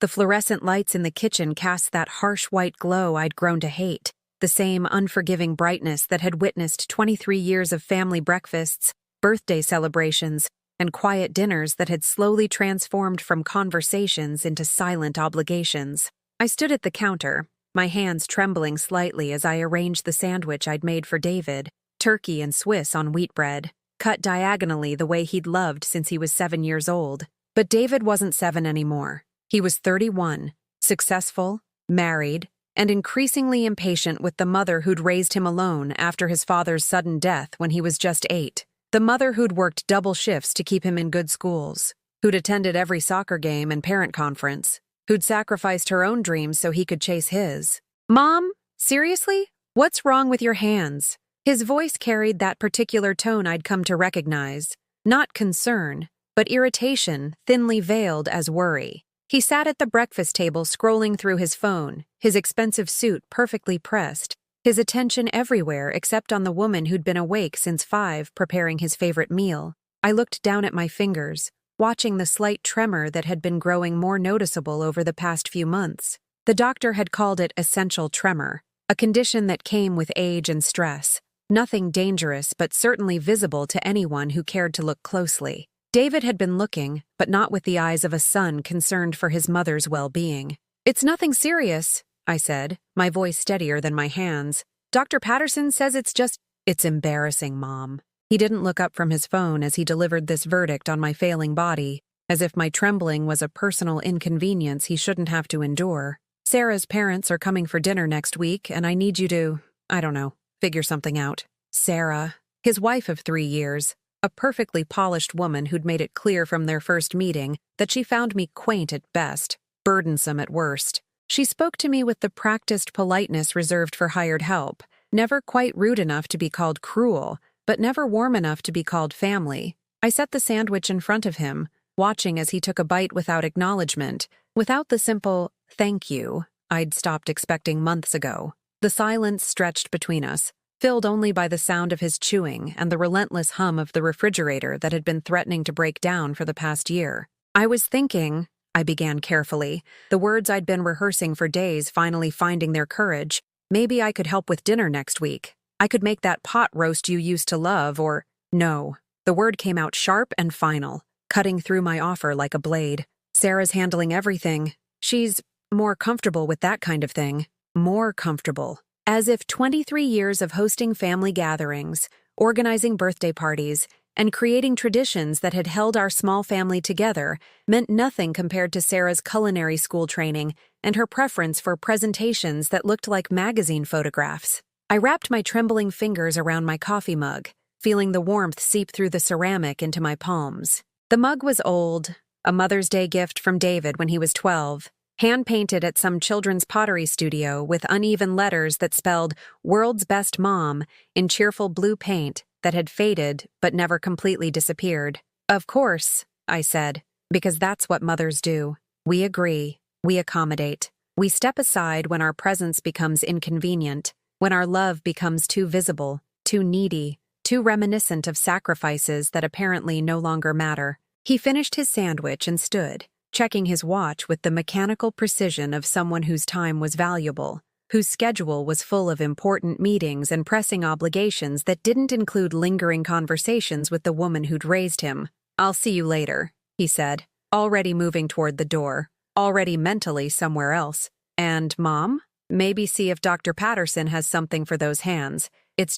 The fluorescent lights in the kitchen cast that harsh white glow I'd grown to hate, the same unforgiving brightness that had witnessed 23 years of family breakfasts, birthday celebrations, and quiet dinners that had slowly transformed from conversations into silent obligations. I stood at the counter, my hands trembling slightly as I arranged the sandwich I'd made for David, turkey and Swiss on wheat bread, cut diagonally the way he'd loved since he was 7 years old. But David wasn't 7 anymore. He was 31, successful, married, and increasingly impatient with the mother who'd raised him alone after his father's sudden death when he was just 8. The mother who'd worked double shifts to keep him in good schools, who'd attended every soccer game and parent conference, who'd sacrificed her own dreams so he could chase his. "Mom, seriously? What's wrong with your hands?" His voice carried that particular tone I'd come to recognize, not concern, but irritation thinly veiled as worry. He sat at the breakfast table scrolling through his phone, his expensive suit perfectly pressed, his attention everywhere except on the woman who'd been awake since 5 preparing his favorite meal. I looked down at my fingers, watching the slight tremor that had been growing more noticeable over the past few months. The doctor had called it essential tremor, a condition that came with age and stress, nothing dangerous but certainly visible to anyone who cared to look closely. David had been looking, but not with the eyes of a son concerned for his mother's well-being. "It's nothing serious," I said, my voice steadier than my hands. "Dr. Patterson says it's embarrassing, Mom." He didn't look up from his phone as he delivered this verdict on my failing body, as if my trembling was a personal inconvenience he shouldn't have to endure. "Sarah's parents are coming for dinner next week, and I need you to, I don't know, figure something out." Sarah, his wife of 3 years, a perfectly polished woman who'd made it clear from their first meeting that she found me quaint at best, burdensome at worst. She spoke to me with the practiced politeness reserved for hired help, never quite rude enough to be called cruel, but never warm enough to be called family. I set the sandwich in front of him, watching as he took a bite without acknowledgement, without the simple "thank you" I'd stopped expecting months ago. The silence stretched between us, filled only by the sound of his chewing and the relentless hum of the refrigerator that had been threatening to break down for the past year. "I was thinking," I began carefully, the words I'd been rehearsing for days finally finding their courage, "maybe I could help with dinner next week. I could make that pot roast you used to love, or—" No. The word came out sharp and final, cutting through my offer like a blade. "Sarah's handling everything. She's more comfortable with that kind of thing. More comfortable." As if 23 years of hosting family gatherings, organizing birthday parties, and creating traditions that had held our small family together meant nothing compared to Sarah's culinary school training and her preference for presentations that looked like magazine photographs. I wrapped my trembling fingers around my coffee mug, feeling the warmth seep through the ceramic into my palms. The mug was old, a Mother's Day gift from David when he was 12, hand-painted at some children's pottery studio with uneven letters that spelled "World's Best Mom" in cheerful blue paint that had faded but never completely disappeared. "Of course," I said, "because that's what mothers do. We agree, we accommodate. We step aside when our presence becomes inconvenient, when our love becomes too visible, too needy, too reminiscent of sacrifices that apparently no longer matter." He finished his sandwich and stood, checking his watch with the mechanical precision of someone whose time was valuable, whose schedule was full of important meetings and pressing obligations that didn't include lingering conversations with the woman who'd raised him. "I'll see you later," he said, already moving toward the door, already mentally somewhere else. "And, Mom, maybe see if Dr. Patterson has something for those hands. It's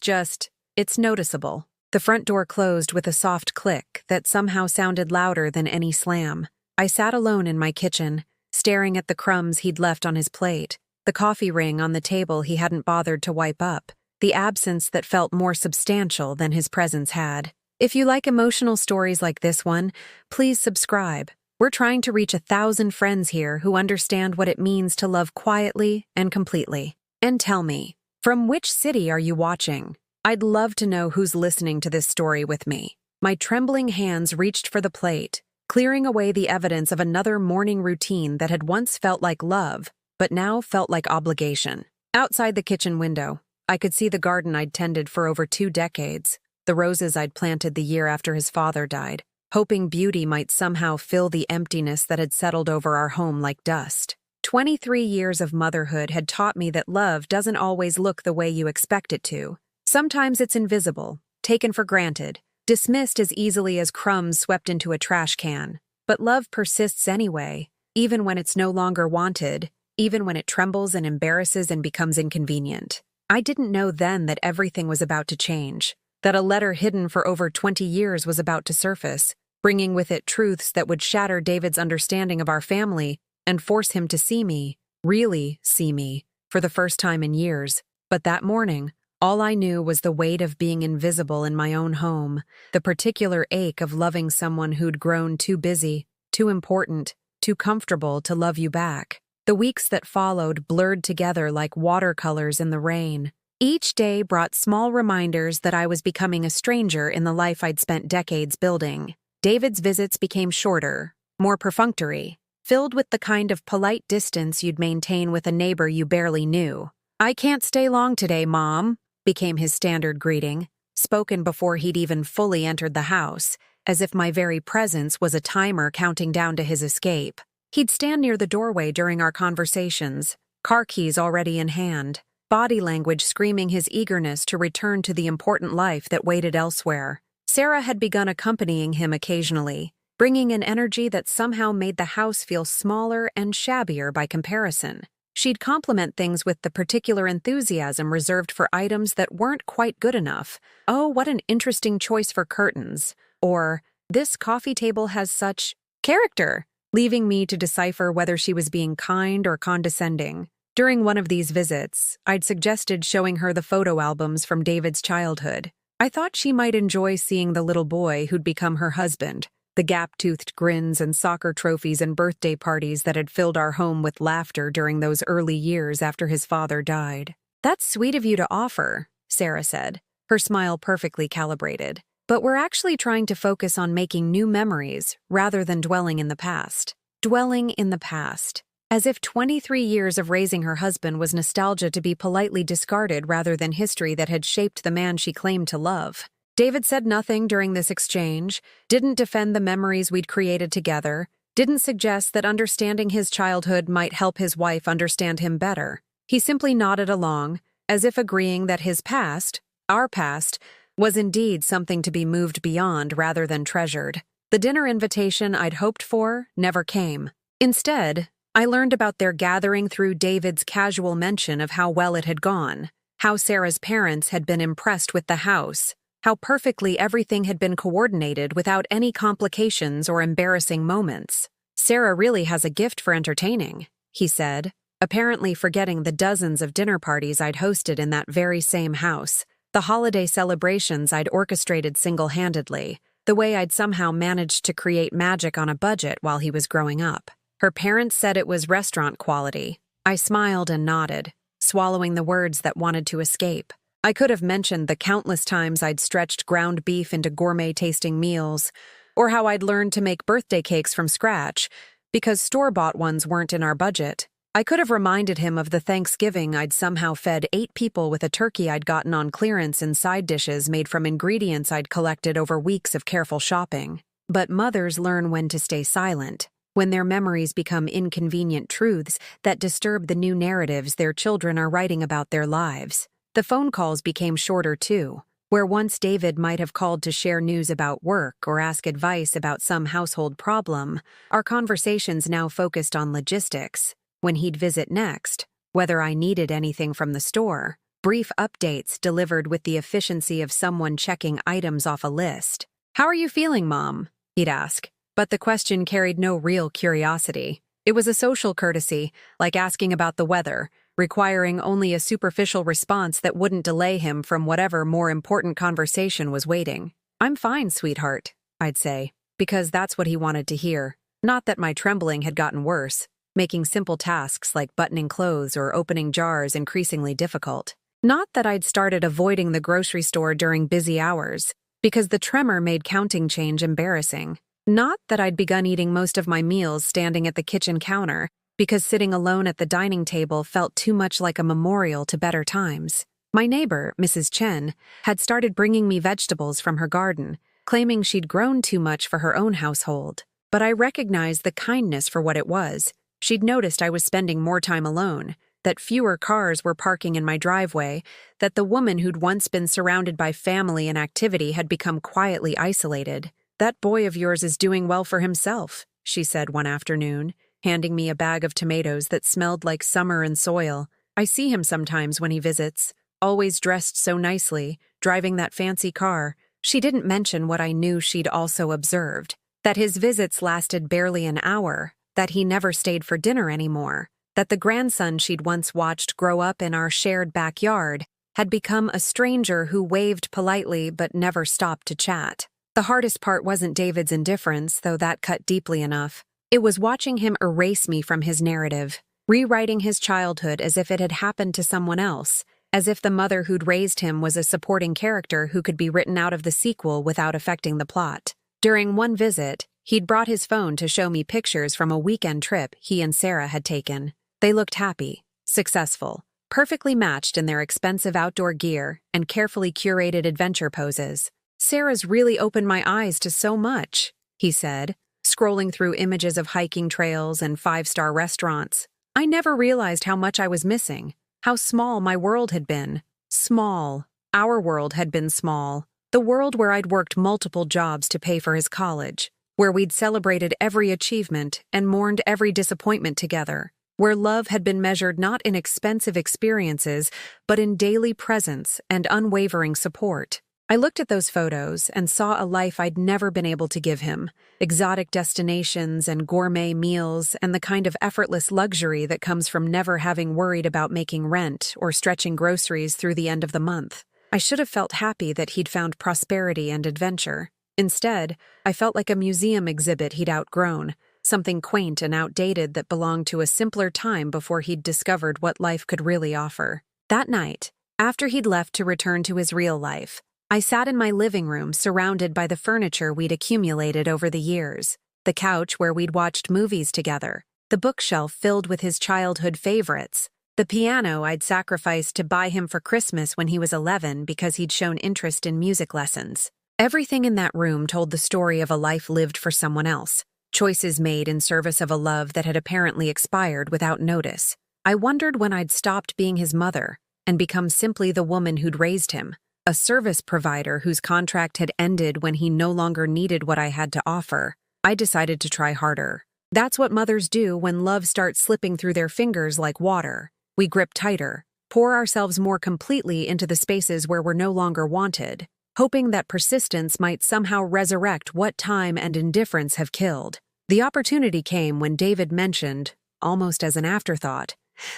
noticeable." The front door closed with a soft click that somehow sounded louder than any slam. I sat alone in my kitchen, staring at the crumbs he'd left on his plate, the coffee ring on the table he hadn't bothered to wipe up, the absence that felt more substantial than his presence had. If you like emotional stories like this one, please subscribe. We're trying to reach 1,000 friends here who understand what it means to love quietly and completely. And tell me, from which city are you watching? I'd love to know who's listening to this story with me. My trembling hands reached for the plate, clearing away the evidence of another morning routine that had once felt like love, but now felt like obligation. Outside the kitchen window, I could see the garden I'd tended for over 2 decades, the roses I'd planted the year after his father died, hoping beauty might somehow fill the emptiness that had settled over our home like dust. 23 years of motherhood had taught me that love doesn't always look the way you expect it to. Sometimes it's invisible, taken for granted, dismissed as easily as crumbs swept into a trash can. But love persists anyway, even when it's no longer wanted, even when it trembles and embarrasses and becomes inconvenient. I didn't know then that everything was about to change, that a letter hidden for over 20 years was about to surface, bringing with it truths that would shatter David's understanding of our family and force him to see me, really see me, for the first time in years. But that morning, all I knew was the weight of being invisible in my own home, the particular ache of loving someone who'd grown too busy, too important, too comfortable to love you back. The weeks that followed blurred together like watercolors in the rain. Each day brought small reminders that I was becoming a stranger in the life I'd spent decades building. David's visits became shorter, more perfunctory, filled with the kind of polite distance you'd maintain with a neighbor you barely knew. "I can't stay long today, Mom," became his standard greeting, spoken before he'd even fully entered the house, as if my very presence was a timer counting down to his escape. He'd stand near the doorway during our conversations, car keys already in hand, body language screaming his eagerness to return to the important life that waited elsewhere. Sarah had begun accompanying him occasionally, bringing an energy that somehow made the house feel smaller and shabbier by comparison. She'd compliment things with the particular enthusiasm reserved for items that weren't quite good enough. "Oh, what an interesting choice for curtains," or "This coffee table has such character," leaving me to decipher whether she was being kind or condescending. During one of these visits, I'd suggested showing her the photo albums from David's childhood. I thought she might enjoy seeing the little boy who'd become her husband, the gap-toothed grins and soccer trophies and birthday parties that had filled our home with laughter during those early years after his father died. "That's sweet of you to offer," Sarah said, her smile perfectly calibrated. "But we're actually trying to focus on making new memories rather than dwelling in the past." Dwelling in the past. As if 23 years of raising her husband was nostalgia to be politely discarded rather than history that had shaped the man she claimed to love. David said nothing during this exchange, didn't defend the memories we'd created together, didn't suggest that understanding his childhood might help his wife understand him better. He simply nodded along, as if agreeing that his past, our past, was indeed something to be moved beyond rather than treasured. The dinner invitation I'd hoped for never came. Instead, I learned about their gathering through David's casual mention of how well it had gone, how Sarah's parents had been impressed with the house, how perfectly everything had been coordinated without any complications or embarrassing moments. "Sarah really has a gift for entertaining," he said, apparently forgetting the dozens of dinner parties I'd hosted in that very same house, the holiday celebrations I'd orchestrated single-handedly, the way I'd somehow managed to create magic on a budget while he was growing up. Her parents said it was restaurant quality. I smiled and nodded, swallowing the words that wanted to escape. I could have mentioned the countless times I'd stretched ground beef into gourmet-tasting meals, or how I'd learned to make birthday cakes from scratch, because store-bought ones weren't in our budget. I could have reminded him of the Thanksgiving I'd somehow fed 8 people with a turkey I'd gotten on clearance and side dishes made from ingredients I'd collected over weeks of careful shopping. But mothers learn when to stay silent, when their memories become inconvenient truths that disturb the new narratives their children are writing about their lives. The phone calls became shorter too, where once David might have called to share news about work or ask advice about some household problem, our conversations now focused on logistics. When he'd visit next, whether I needed anything from the store, brief updates delivered with the efficiency of someone checking items off a list. "How are you feeling, Mom?" he'd ask. But the question carried no real curiosity. It was a social courtesy, like asking about the weather, requiring only a superficial response that wouldn't delay him from whatever more important conversation was waiting. "I'm fine, sweetheart," I'd say, because that's what he wanted to hear. Not that my trembling had gotten worse, making simple tasks like buttoning clothes or opening jars increasingly difficult. Not that I'd started avoiding the grocery store during busy hours, because the tremor made counting change embarrassing. Not that I'd begun eating most of my meals standing at the kitchen counter, because sitting alone at the dining table felt too much like a memorial to better times. My neighbor, Mrs. Chen, had started bringing me vegetables from her garden, claiming she'd grown too much for her own household. But I recognized the kindness for what it was. She'd noticed I was spending more time alone, that fewer cars were parking in my driveway, that the woman who'd once been surrounded by family and activity had become quietly isolated. "That boy of yours is doing well for himself," she said one afternoon, handing me a bag of tomatoes that smelled like summer and soil. "I see him sometimes when he visits, always dressed so nicely, driving that fancy car." She didn't mention what I knew she'd also observed, that his visits lasted barely an hour, that he never stayed for dinner anymore, that the grandson she'd once watched grow up in our shared backyard had become a stranger who waved politely but never stopped to chat. The hardest part wasn't David's indifference, though that cut deeply enough. It was watching him erase me from his narrative, rewriting his childhood as if it had happened to someone else, as if the mother who'd raised him was a supporting character who could be written out of the sequel without affecting the plot. During one visit, he'd brought his phone to show me pictures from a weekend trip he and Sarah had taken. They looked happy, successful, perfectly matched in their expensive outdoor gear and carefully curated adventure poses. "Sarah's really opened my eyes to so much," he said, scrolling through images of hiking trails and five-star restaurants. "I never realized how much I was missing, how small my world had been. Small. Our world had been small. The world where I'd worked multiple jobs to pay for his college, where we'd celebrated every achievement and mourned every disappointment together, where love had been measured not in expensive experiences, but in daily presence and unwavering support." I looked at those photos and saw a life I'd never been able to give him, exotic destinations and gourmet meals and the kind of effortless luxury that comes from never having worried about making rent or stretching groceries through the end of the month. I should have felt happy that he'd found prosperity and adventure. Instead, I felt like a museum exhibit he'd outgrown, something quaint and outdated that belonged to a simpler time before he'd discovered what life could really offer. That night, after he'd left to return to his real life, I sat in my living room surrounded by the furniture we'd accumulated over the years, the couch where we'd watched movies together, the bookshelf filled with his childhood favorites, the piano I'd sacrificed to buy him for Christmas when he was 11 because he'd shown interest in music lessons. Everything in that room told the story of a life lived for someone else, choices made in service of a love that had apparently expired without notice. I wondered when I'd stopped being his mother and become simply the woman who'd raised him, a service provider whose contract had ended when he no longer needed what I had to offer. I decided to try harder. That's what mothers do when love starts slipping through their fingers like water. We grip tighter, pour ourselves more completely into the spaces where we're no longer wanted, hoping that persistence might somehow resurrect what time and indifference have killed. The opportunity came when David mentioned, almost as an afterthought,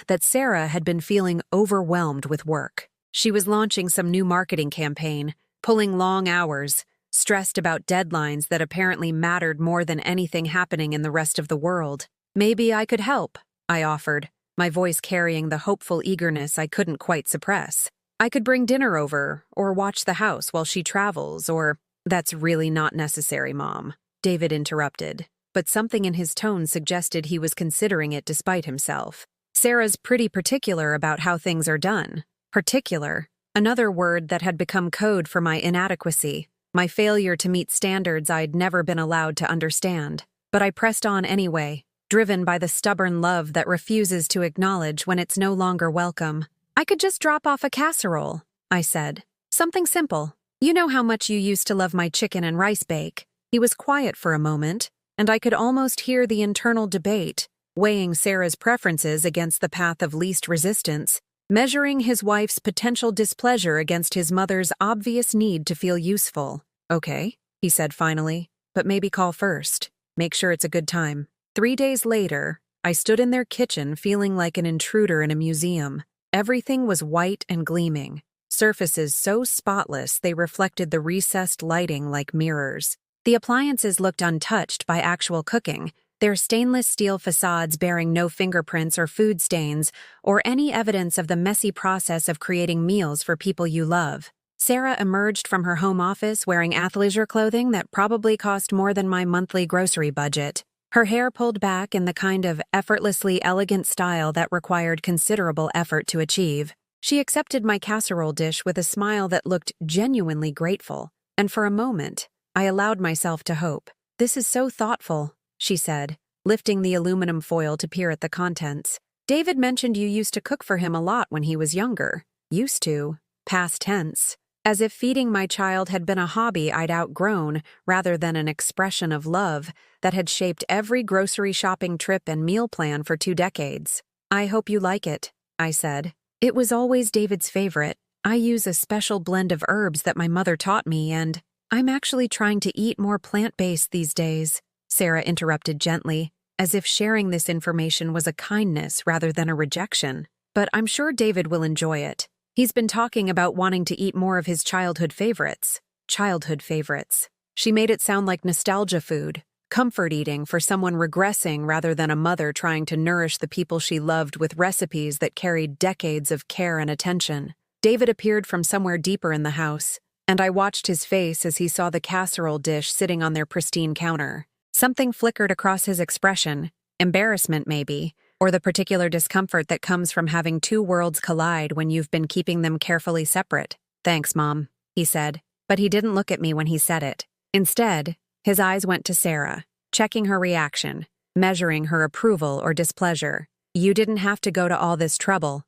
that Sarah had been feeling overwhelmed with work. She was launching some new marketing campaign, pulling long hours, stressed about deadlines that apparently mattered more than anything happening in the rest of the world. "Maybe I could help," I offered, my voice carrying the hopeful eagerness I couldn't quite suppress. "I could bring dinner over, or watch the house while she travels, or—" "That's really not necessary, Mom," David interrupted, but something in his tone suggested he was considering it despite himself. "Sarah's pretty particular about how things are done." Particular, another word that had become code for my inadequacy, my failure to meet standards I'd never been allowed to understand. But I pressed on anyway, driven by the stubborn love that refuses to acknowledge when it's no longer welcome. "I could just drop off a casserole," I said. "Something simple. You know how much you used to love my chicken and rice bake." He was quiet for a moment, and I could almost hear the internal debate, weighing Sarah's preferences against the path of least resistance, measuring his wife's potential displeasure against his mother's obvious need to feel useful. "Okay," he said finally, "but maybe call first. Make sure it's a good time." 3 days later, I stood in their kitchen feeling like an intruder in a museum. Everything was white and gleaming, surfaces so spotless they reflected the recessed lighting like mirrors. The appliances looked untouched by actual cooking, their stainless steel facades bearing no fingerprints or food stains, or any evidence of the messy process of creating meals for people you love. Sarah emerged from her home office wearing athleisure clothing that probably cost more than my monthly grocery budget. Her hair pulled back in the kind of effortlessly elegant style that required considerable effort to achieve. She accepted my casserole dish with a smile that looked genuinely grateful, and for a moment, I allowed myself to hope. "This is so thoughtful," she said, lifting the aluminum foil to peer at the contents. "David mentioned you used to cook for him a lot when he was younger." Used to. Past tense. As if feeding my child had been a hobby I'd outgrown rather than an expression of love that had shaped every grocery shopping trip and meal plan for 2 decades. "I hope you like it," I said. "It was always David's favorite. I use a special blend of herbs that my mother taught me, and I'm actually trying to eat more plant-based these days," Sarah interrupted gently, as if sharing this information was a kindness rather than a rejection. "But I'm sure David will enjoy it. He's been talking about wanting to eat more of his childhood favorites." Childhood favorites. She made it sound like nostalgia food, comfort eating for someone regressing rather than a mother trying to nourish the people she loved with recipes that carried decades of care and attention. David appeared from somewhere deeper in the house, and I watched his face as he saw the casserole dish sitting on their pristine counter. Something flickered across his expression, embarrassment maybe, or the particular discomfort that comes from having 2 worlds collide when you've been keeping them carefully separate. "Thanks, Mom," he said, but he didn't look at me when he said it. Instead, his eyes went to Sarah, checking her reaction, measuring her approval or displeasure. "You didn't have to go to all this trouble."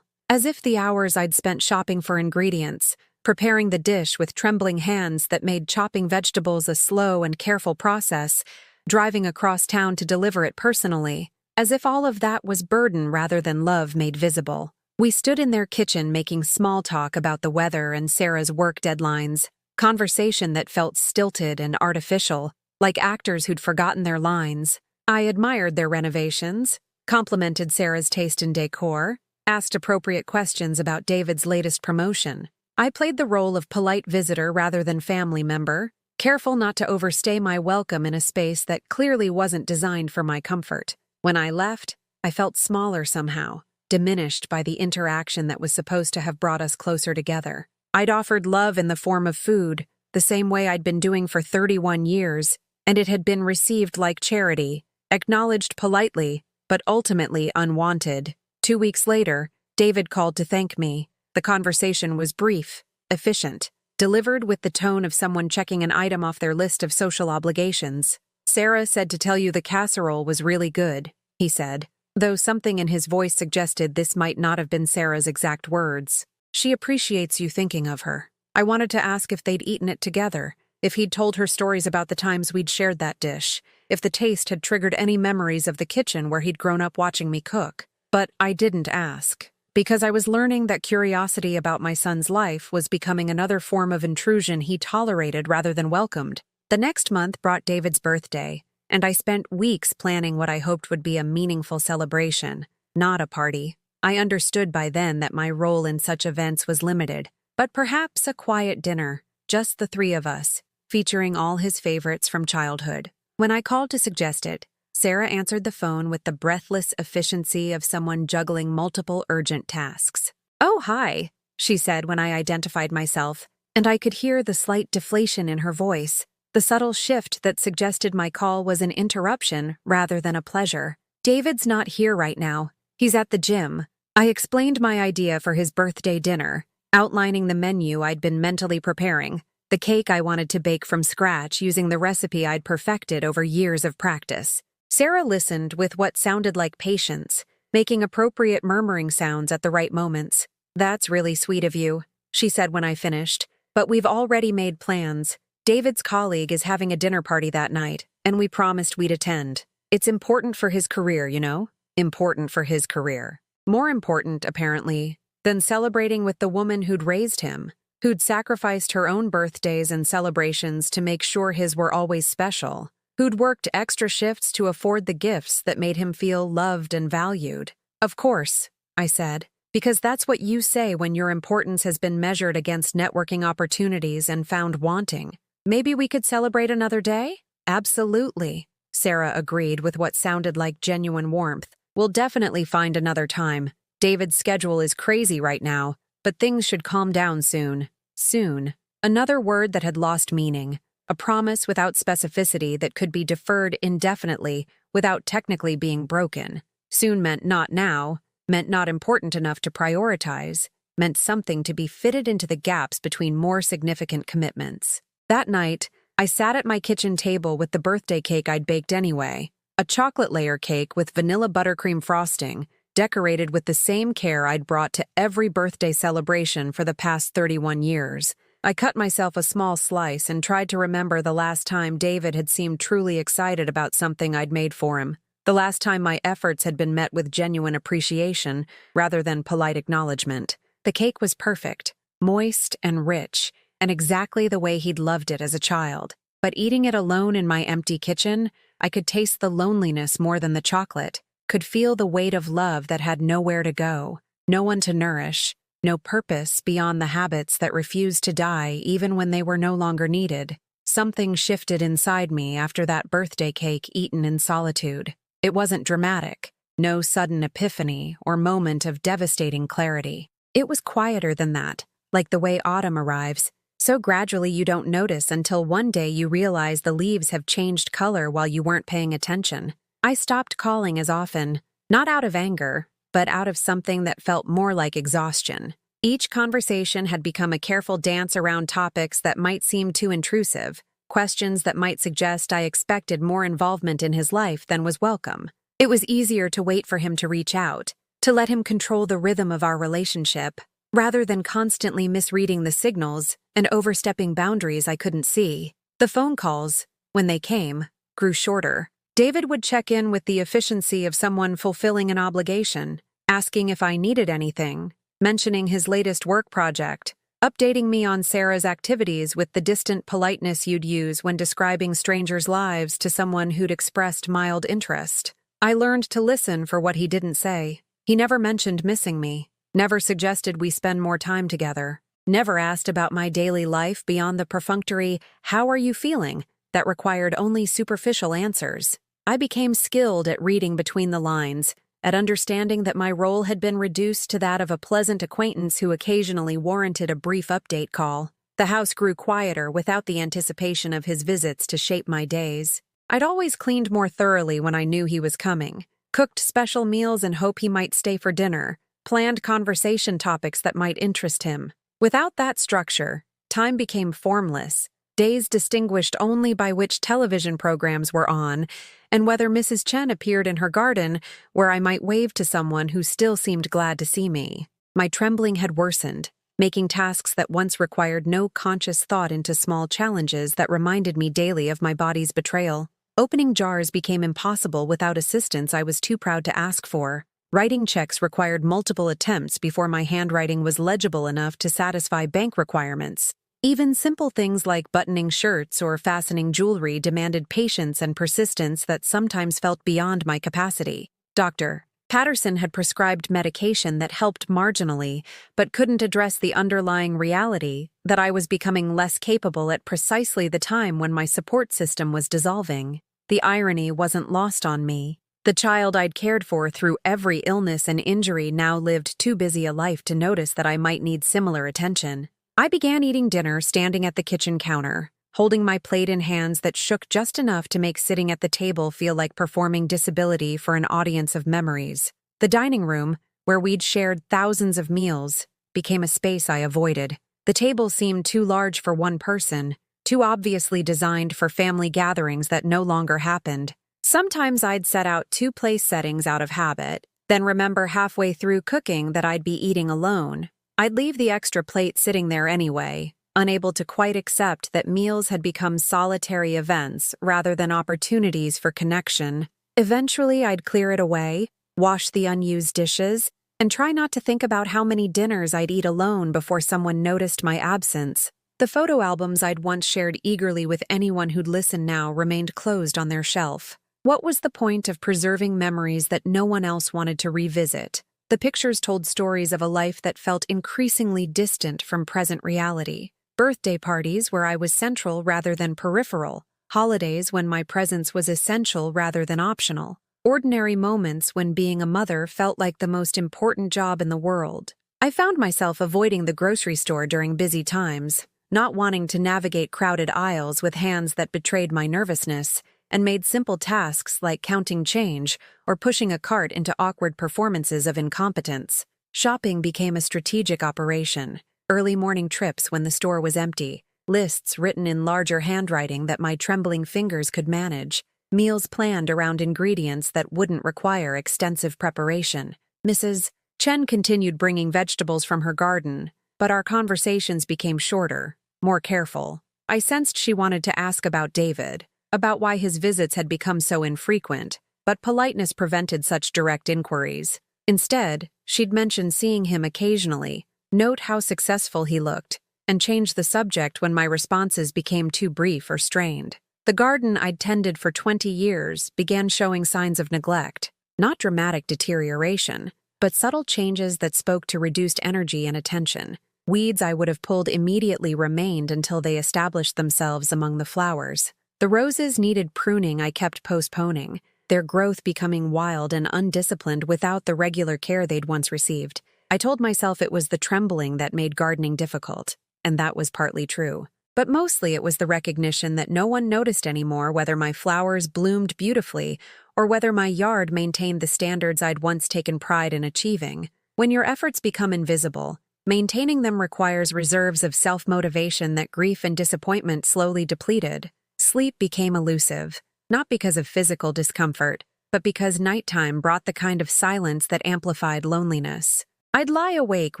As if the hours I'd spent shopping for ingredients, preparing the dish with trembling hands that made chopping vegetables a slow and careful process, driving across town to deliver it personally, as if all of that was burden rather than love made visible. We stood in their kitchen making small talk about the weather and Sarah's work deadlines, conversation that felt stilted and artificial, like actors who'd forgotten their lines. I admired their renovations, complimented Sarah's taste in decor, asked appropriate questions about David's latest promotion. I played the role of polite visitor rather than family member, careful not to overstay my welcome in a space that clearly wasn't designed for my comfort. When I left, I felt smaller somehow, diminished by the interaction that was supposed to have brought us closer together. I'd offered love in the form of food, the same way I'd been doing for 31 years, and it had been received like charity, acknowledged politely, but ultimately unwanted. 2 weeks later, David called to thank me. The conversation was brief, efficient, delivered with the tone of someone checking an item off their list of social obligations. "Sarah said to tell you the casserole was really good," he said, though something in his voice suggested this might not have been Sarah's exact words. "She appreciates you thinking of her." I wanted to ask if they'd eaten it together, if he'd told her stories about the times we'd shared that dish, if the taste had triggered any memories of the kitchen where he'd grown up watching me cook. But I didn't ask, because I was learning that curiosity about my son's life was becoming another form of intrusion he tolerated rather than welcomed. The next month brought David's birthday, and I spent weeks planning what I hoped would be a meaningful celebration, not a party. I understood by then that my role in such events was limited, but perhaps a quiet dinner, just the 3 of us, featuring all his favorites from childhood. When I called to suggest it, Sarah answered the phone with the breathless efficiency of someone juggling multiple urgent tasks. "Oh, hi," she said when I identified myself, and I could hear the slight deflation in her voice, the subtle shift that suggested my call was an interruption rather than a pleasure. "David's not here right now. He's at the gym." I explained my idea for his birthday dinner, outlining the menu I'd been mentally preparing, the cake I wanted to bake from scratch using the recipe I'd perfected over years of practice. Sarah listened with what sounded like patience, making appropriate murmuring sounds at the right moments. "That's really sweet of you," she said when I finished, "but we've already made plans. David's colleague is having a dinner party that night, and we promised we'd attend. It's important for his career, you know? Important for his career. More important, apparently, than celebrating with the woman who'd raised him, who'd sacrificed her own birthdays and celebrations to make sure his were always special, who'd worked extra shifts to afford the gifts that made him feel loved and valued." "Of course," I said, "because that's what you say when your importance has been measured against networking opportunities and found wanting. Maybe we could celebrate another day?" "Absolutely," Sarah agreed with what sounded like genuine warmth. "We'll definitely find another time. David's schedule is crazy right now, but things should calm down soon." Soon. Another word that had lost meaning. A promise without specificity that could be deferred indefinitely without technically being broken. Soon meant not now, meant not important enough to prioritize, meant something to be fitted into the gaps between more significant commitments. That night, I sat at my kitchen table with the birthday cake I'd baked anyway, a chocolate layer cake with vanilla buttercream frosting, decorated with the same care I'd brought to every birthday celebration for the past 31 years. I cut myself a small slice and tried to remember the last time David had seemed truly excited about something I'd made for him. The last time my efforts had been met with genuine appreciation rather than polite acknowledgement. The cake was perfect, moist and rich, and exactly the way he'd loved it as a child. But eating it alone in my empty kitchen, I could taste the loneliness more than the chocolate, could feel the weight of love that had nowhere to go, no one to nourish, no purpose beyond the habits that refused to die even when they were no longer needed. Something shifted inside me after that birthday cake eaten in solitude. It wasn't dramatic, no sudden epiphany or moment of devastating clarity. It was quieter than that, like the way autumn arrives, so gradually you don't notice until one day you realize the leaves have changed color while you weren't paying attention. I stopped calling as often, not out of anger, but out of something that felt more like exhaustion. Each conversation had become a careful dance around topics that might seem too intrusive, questions that might suggest I expected more involvement in his life than was welcome. It was easier to wait for him to reach out, to let him control the rhythm of our relationship, rather than constantly misreading the signals and overstepping boundaries I couldn't see. The phone calls, when they came, grew shorter. David would check in with the efficiency of someone fulfilling an obligation, asking if I needed anything, mentioning his latest work project, updating me on Sarah's activities with the distant politeness you'd use when describing strangers' lives to someone who'd expressed mild interest. I learned to listen for what he didn't say. He never mentioned missing me, never suggested we spend more time together, never asked about my daily life beyond the perfunctory, "How are you feeling?" that required only superficial answers. I became skilled at reading between the lines, at understanding that my role had been reduced to that of a pleasant acquaintance who occasionally warranted a brief update call. The house grew quieter without the anticipation of his visits to shape my days. I'd always cleaned more thoroughly when I knew he was coming, cooked special meals in hope he might stay for dinner, planned conversation topics that might interest him. Without that structure, time became formless, days distinguished only by which television programs were on, and whether Mrs. Chen appeared in her garden, where I might wave to someone who still seemed glad to see me. My trembling had worsened, making tasks that once required no conscious thought into small challenges that reminded me daily of my body's betrayal. Opening jars became impossible without assistance I was too proud to ask for. Writing checks required multiple attempts before my handwriting was legible enough to satisfy bank requirements. Even simple things like buttoning shirts or fastening jewelry demanded patience and persistence that sometimes felt beyond my capacity. Dr. Patterson had prescribed medication that helped marginally, but couldn't address the underlying reality that I was becoming less capable at precisely the time when my support system was dissolving. The irony wasn't lost on me. The child I'd cared for through every illness and injury now lived too busy a life to notice that I might need similar attention. I began eating dinner standing at the kitchen counter, holding my plate in hands that shook just enough to make sitting at the table feel like performing disability for an audience of memories. The dining room, where we'd shared thousands of meals, became a space I avoided. The table seemed too large for one person, too obviously designed for family gatherings that no longer happened. Sometimes I'd set out 2 place settings out of habit, then remember halfway through cooking that I'd be eating alone. I'd leave the extra plate sitting there anyway, unable to quite accept that meals had become solitary events rather than opportunities for connection. Eventually, I'd clear it away, wash the unused dishes, and try not to think about how many dinners I'd eat alone before someone noticed my absence. The photo albums I'd once shared eagerly with anyone who'd listen now remained closed on their shelf. What was the point of preserving memories that no one else wanted to revisit? The pictures told stories of a life that felt increasingly distant from present reality. Birthday parties where I was central rather than peripheral. Holidays when my presence was essential rather than optional. Ordinary moments when being a mother felt like the most important job in the world. I found myself avoiding the grocery store during busy times, not wanting to navigate crowded aisles with hands that betrayed my nervousness, and made simple tasks like counting change or pushing a cart into awkward performances of incompetence. Shopping became a strategic operation. Early morning trips when the store was empty, lists written in larger handwriting that my trembling fingers could manage, meals planned around ingredients that wouldn't require extensive preparation. Mrs. Chen continued bringing vegetables from her garden, but our conversations became shorter, more careful. I sensed she wanted to ask about David, about why his visits had become so infrequent, but politeness prevented such direct inquiries. Instead, she'd mention seeing him occasionally, note how successful he looked, and change the subject when my responses became too brief or strained. The garden I'd tended for 20 years began showing signs of neglect, not dramatic deterioration, but subtle changes that spoke to reduced energy and attention. Weeds I would have pulled immediately remained until they established themselves among the flowers. The roses needed pruning I kept postponing, their growth becoming wild and undisciplined without the regular care they'd once received. I told myself it was the trembling that made gardening difficult, and that was partly true. But mostly it was the recognition that no one noticed anymore whether my flowers bloomed beautifully or whether my yard maintained the standards I'd once taken pride in achieving. When your efforts become invisible, maintaining them requires reserves of self-motivation that grief and disappointment slowly depleted. Sleep became elusive, not because of physical discomfort, but because nighttime brought the kind of silence that amplified loneliness. I'd lie awake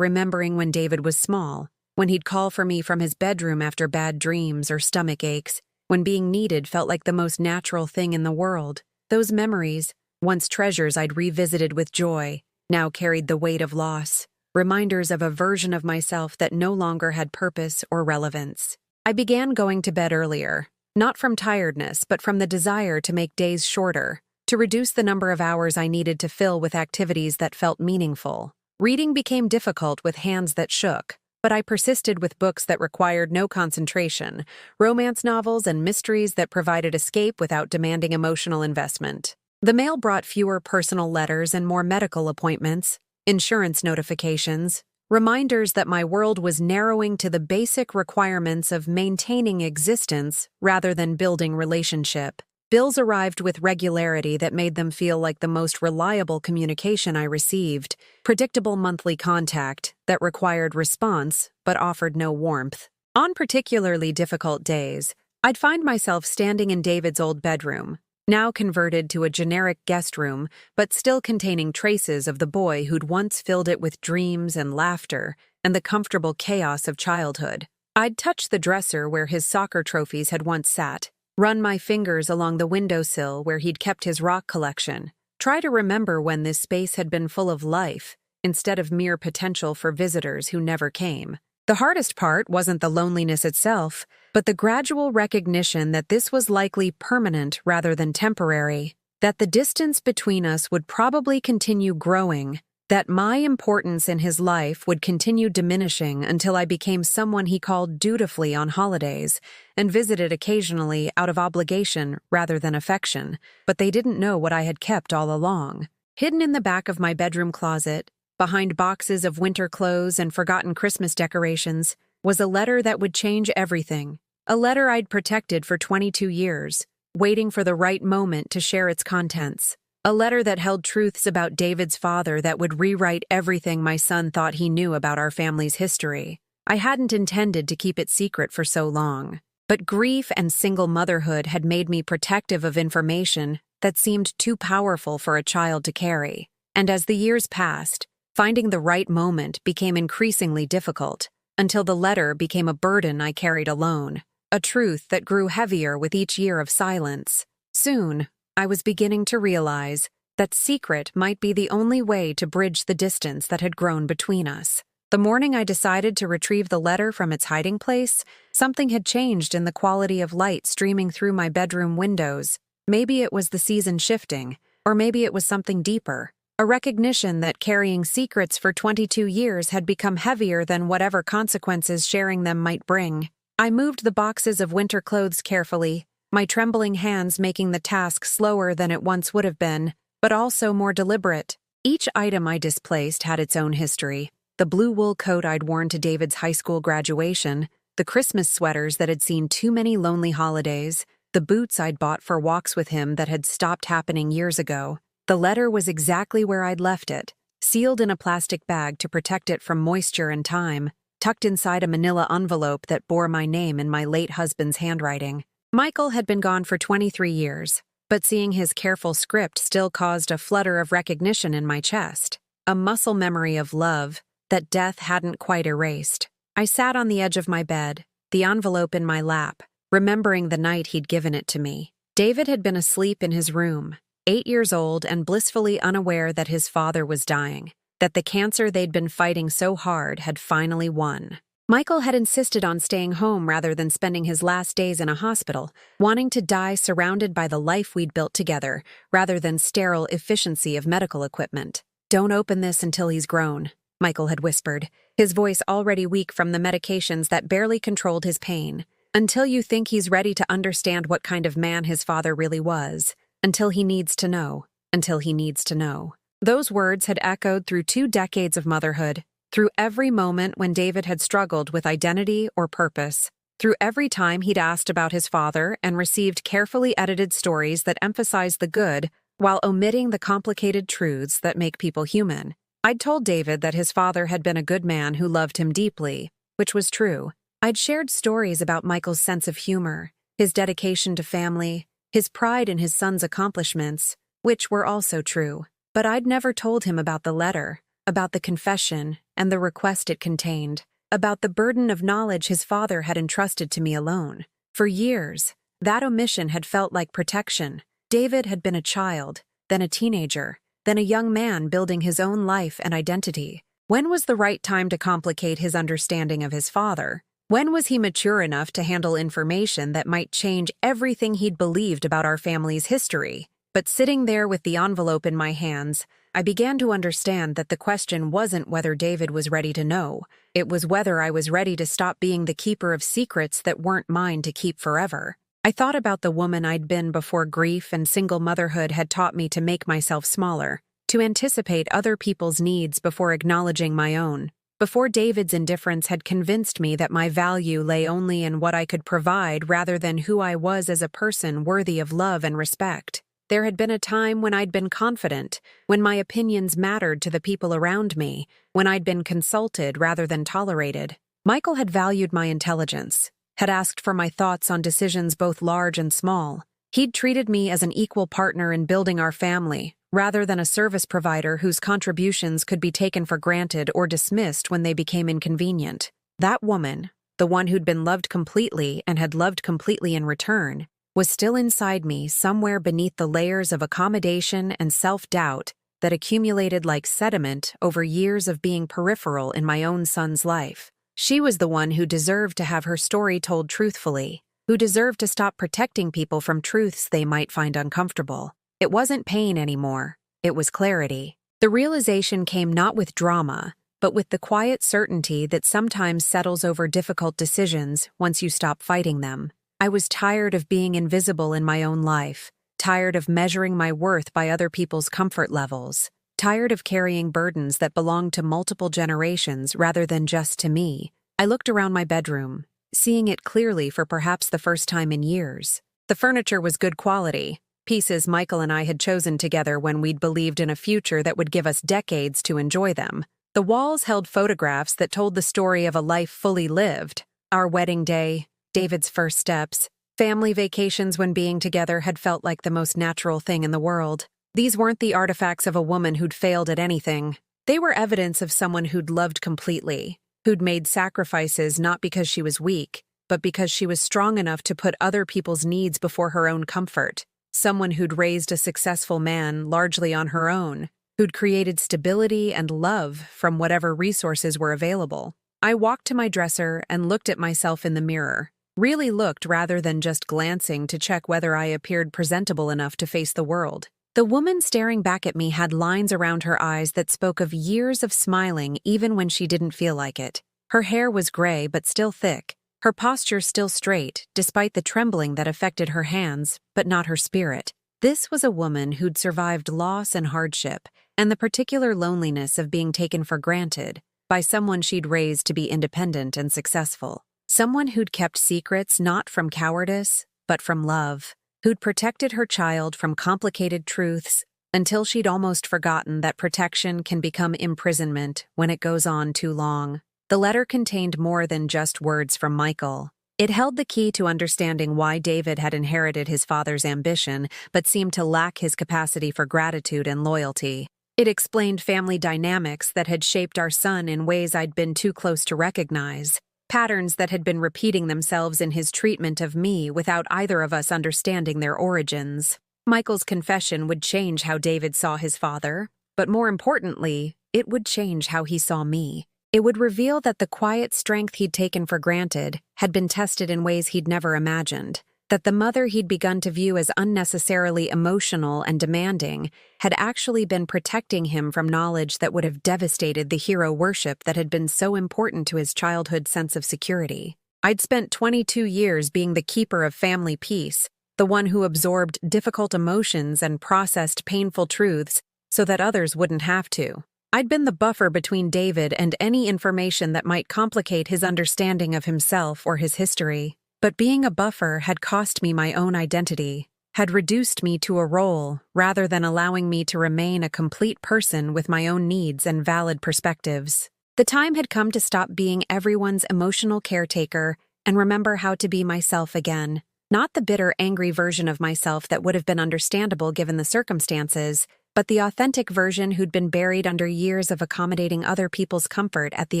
remembering when David was small, when he'd call for me from his bedroom after bad dreams or stomach aches, when being needed felt like the most natural thing in the world. Those memories, once treasures I'd revisited with joy, now carried the weight of loss, reminders of a version of myself that no longer had purpose or relevance. I began going to bed earlier, not from tiredness, but from the desire to make days shorter, to reduce the number of hours I needed to fill with activities that felt meaningful. Reading became difficult with hands that shook, but I persisted with books that required no concentration, romance novels and mysteries that provided escape without demanding emotional investment. The mail brought fewer personal letters and more medical appointments, insurance notifications, reminders that my world was narrowing to the basic requirements of maintaining existence rather than building relationship. Bills arrived with regularity that made them feel like the most reliable communication I received, predictable monthly contact that required response but offered no warmth. On particularly difficult days, I'd find myself standing in David's old bedroom, now converted to a generic guest room, but still containing traces of the boy who'd once filled it with dreams and laughter and the comfortable chaos of childhood. I'd touch the dresser where his soccer trophies had once sat, run my fingers along the windowsill where he'd kept his rock collection, try to remember when this space had been full of life, instead of mere potential for visitors who never came. The hardest part wasn't the loneliness itself, but the gradual recognition that this was likely permanent rather than temporary, that the distance between us would probably continue growing, that my importance in his life would continue diminishing until I became someone he called dutifully on holidays and visited occasionally out of obligation rather than affection, but they didn't know what I had kept all along. Hidden in the back of my bedroom closet, behind boxes of winter clothes and forgotten Christmas decorations, was a letter that would change everything. A letter I'd protected for 22 years, waiting for the right moment to share its contents. A letter that held truths about David's father that would rewrite everything my son thought he knew about our family's history. I hadn't intended to keep it secret for so long, but grief and single motherhood had made me protective of information that seemed too powerful for a child to carry. And as the years passed, finding the right moment became increasingly difficult, until the letter became a burden I carried alone, a truth that grew heavier with each year of silence. Soon, I was beginning to realize that secret might be the only way to bridge the distance that had grown between us. The morning I decided to retrieve the letter from its hiding place, something had changed in the quality of light streaming through my bedroom windows. Maybe it was the season shifting, or maybe it was something deeper. A recognition that carrying secrets for 22 years had become heavier than whatever consequences sharing them might bring. I moved the boxes of winter clothes carefully, my trembling hands making the task slower than it once would have been, but also more deliberate. Each item I displaced had its own history. The blue wool coat I'd worn to David's high school graduation, the Christmas sweaters that had seen too many lonely holidays, the boots I'd bought for walks with him that had stopped happening years ago. The letter was exactly where I'd left it, sealed in a plastic bag to protect it from moisture and time. tucked inside a manila envelope that bore my name in my late husband's handwriting. Michael had been gone for 23 years, but seeing his careful script still caused a flutter of recognition in my chest, a muscle memory of love that death hadn't quite erased. I sat on the edge of my bed, the envelope in my lap, remembering the night he'd given it to me. David had been asleep in his room, 8 years old and blissfully unaware that his father was dying, that the cancer they'd been fighting so hard had finally won. Michael had insisted on staying home rather than spending his last days in a hospital, wanting to die surrounded by the life we'd built together, rather than sterile efficiency of medical equipment. "Don't open this until he's grown," Michael had whispered, his voice already weak from the medications that barely controlled his pain. "Until you think he's ready to understand what kind of man his father really was. Until he needs to know. Until he needs to know." Those words had echoed through 2 decades of motherhood, through every moment when David had struggled with identity or purpose, through every time he'd asked about his father and received carefully edited stories that emphasized the good while omitting the complicated truths that make people human. I'd told David that his father had been a good man who loved him deeply, which was true. I'd shared stories about Michael's sense of humor, his dedication to family, his pride in his son's accomplishments, which were also true. But I'd never told him about the letter, about the confession and the request it contained, about the burden of knowledge his father had entrusted to me alone. For years, that omission had felt like protection. David had been a child, then a teenager, then a young man building his own life and identity. When was the right time to complicate his understanding of his father? When was he mature enough to handle information that might change everything he'd believed about our family's history? But sitting there with the envelope in my hands, I began to understand that the question wasn't whether David was ready to know. It was whether I was ready to stop being the keeper of secrets that weren't mine to keep forever. I thought about the woman I'd been before grief and single motherhood had taught me to make myself smaller, to anticipate other people's needs before acknowledging my own. Before David's indifference had convinced me that my value lay only in what I could provide rather than who I was as a person worthy of love and respect. There had been a time when I'd been confident, when my opinions mattered to the people around me, when I'd been consulted rather than tolerated. Michael had valued my intelligence, had asked for my thoughts on decisions both large and small. He'd treated me as an equal partner in building our family, rather than a service provider whose contributions could be taken for granted or dismissed when they became inconvenient. That woman, the one who'd been loved completely and had loved completely in return, was still inside me somewhere beneath the layers of accommodation and self-doubt that accumulated like sediment over years of being peripheral in my own son's life. She was the one who deserved to have her story told truthfully, who deserved to stop protecting people from truths they might find uncomfortable. It wasn't pain anymore, it was clarity. The realization came not with drama, but with the quiet certainty that sometimes settles over difficult decisions once you stop fighting them. I was tired of being invisible in my own life, tired of measuring my worth by other people's comfort levels, tired of carrying burdens that belonged to multiple generations rather than just to me. I looked around my bedroom, seeing it clearly for perhaps the first time in years. The furniture was good quality, pieces Michael and I had chosen together when we'd believed in a future that would give us decades to enjoy them. The walls held photographs that told the story of a life fully lived. Our wedding day, David's first steps, family vacations when being together had felt like the most natural thing in the world. These weren't the artifacts of a woman who'd failed at anything. They were evidence of someone who'd loved completely, who'd made sacrifices not because she was weak, but because she was strong enough to put other people's needs before her own comfort. Someone who'd raised a successful man largely on her own, who'd created stability and love from whatever resources were available. I walked to my dresser and looked at myself in the mirror, really looked rather than just glancing to check whether I appeared presentable enough to face the world. The woman staring back at me had lines around her eyes that spoke of years of smiling even when she didn't feel like it. Her hair was gray but still thick, her posture still straight despite the trembling that affected her hands, but not her spirit. This was a woman who'd survived loss and hardship, and the particular loneliness of being taken for granted by someone she'd raised to be independent and successful. Someone who'd kept secrets not from cowardice, but from love, who'd protected her child from complicated truths until she'd almost forgotten that protection can become imprisonment when it goes on too long. The letter contained more than just words from Michael. It held the key to understanding why David had inherited his father's ambition but seemed to lack his capacity for gratitude and loyalty. It explained family dynamics that had shaped our son in ways I'd been too close to recognize, patterns that had been repeating themselves in his treatment of me without either of us understanding their origins. Michael's confession would change how David saw his father, but more importantly, it would change how he saw me. It would reveal that the quiet strength he'd taken for granted had been tested in ways he'd never imagined, that the mother he'd begun to view as unnecessarily emotional and demanding had actually been protecting him from knowledge that would have devastated the hero worship that had been so important to his childhood sense of security. I'd spent 22 years being the keeper of family peace, the one who absorbed difficult emotions and processed painful truths so that others wouldn't have to. I'd been the buffer between David and any information that might complicate his understanding of himself or his history. But being a buffer had cost me my own identity, had reduced me to a role rather than allowing me to remain a complete person with my own needs and valid perspectives. The time had come to stop being everyone's emotional caretaker and remember how to be myself again. Not the bitter, angry version of myself that would have been understandable given the circumstances, but the authentic version who'd been buried under years of accommodating other people's comfort at the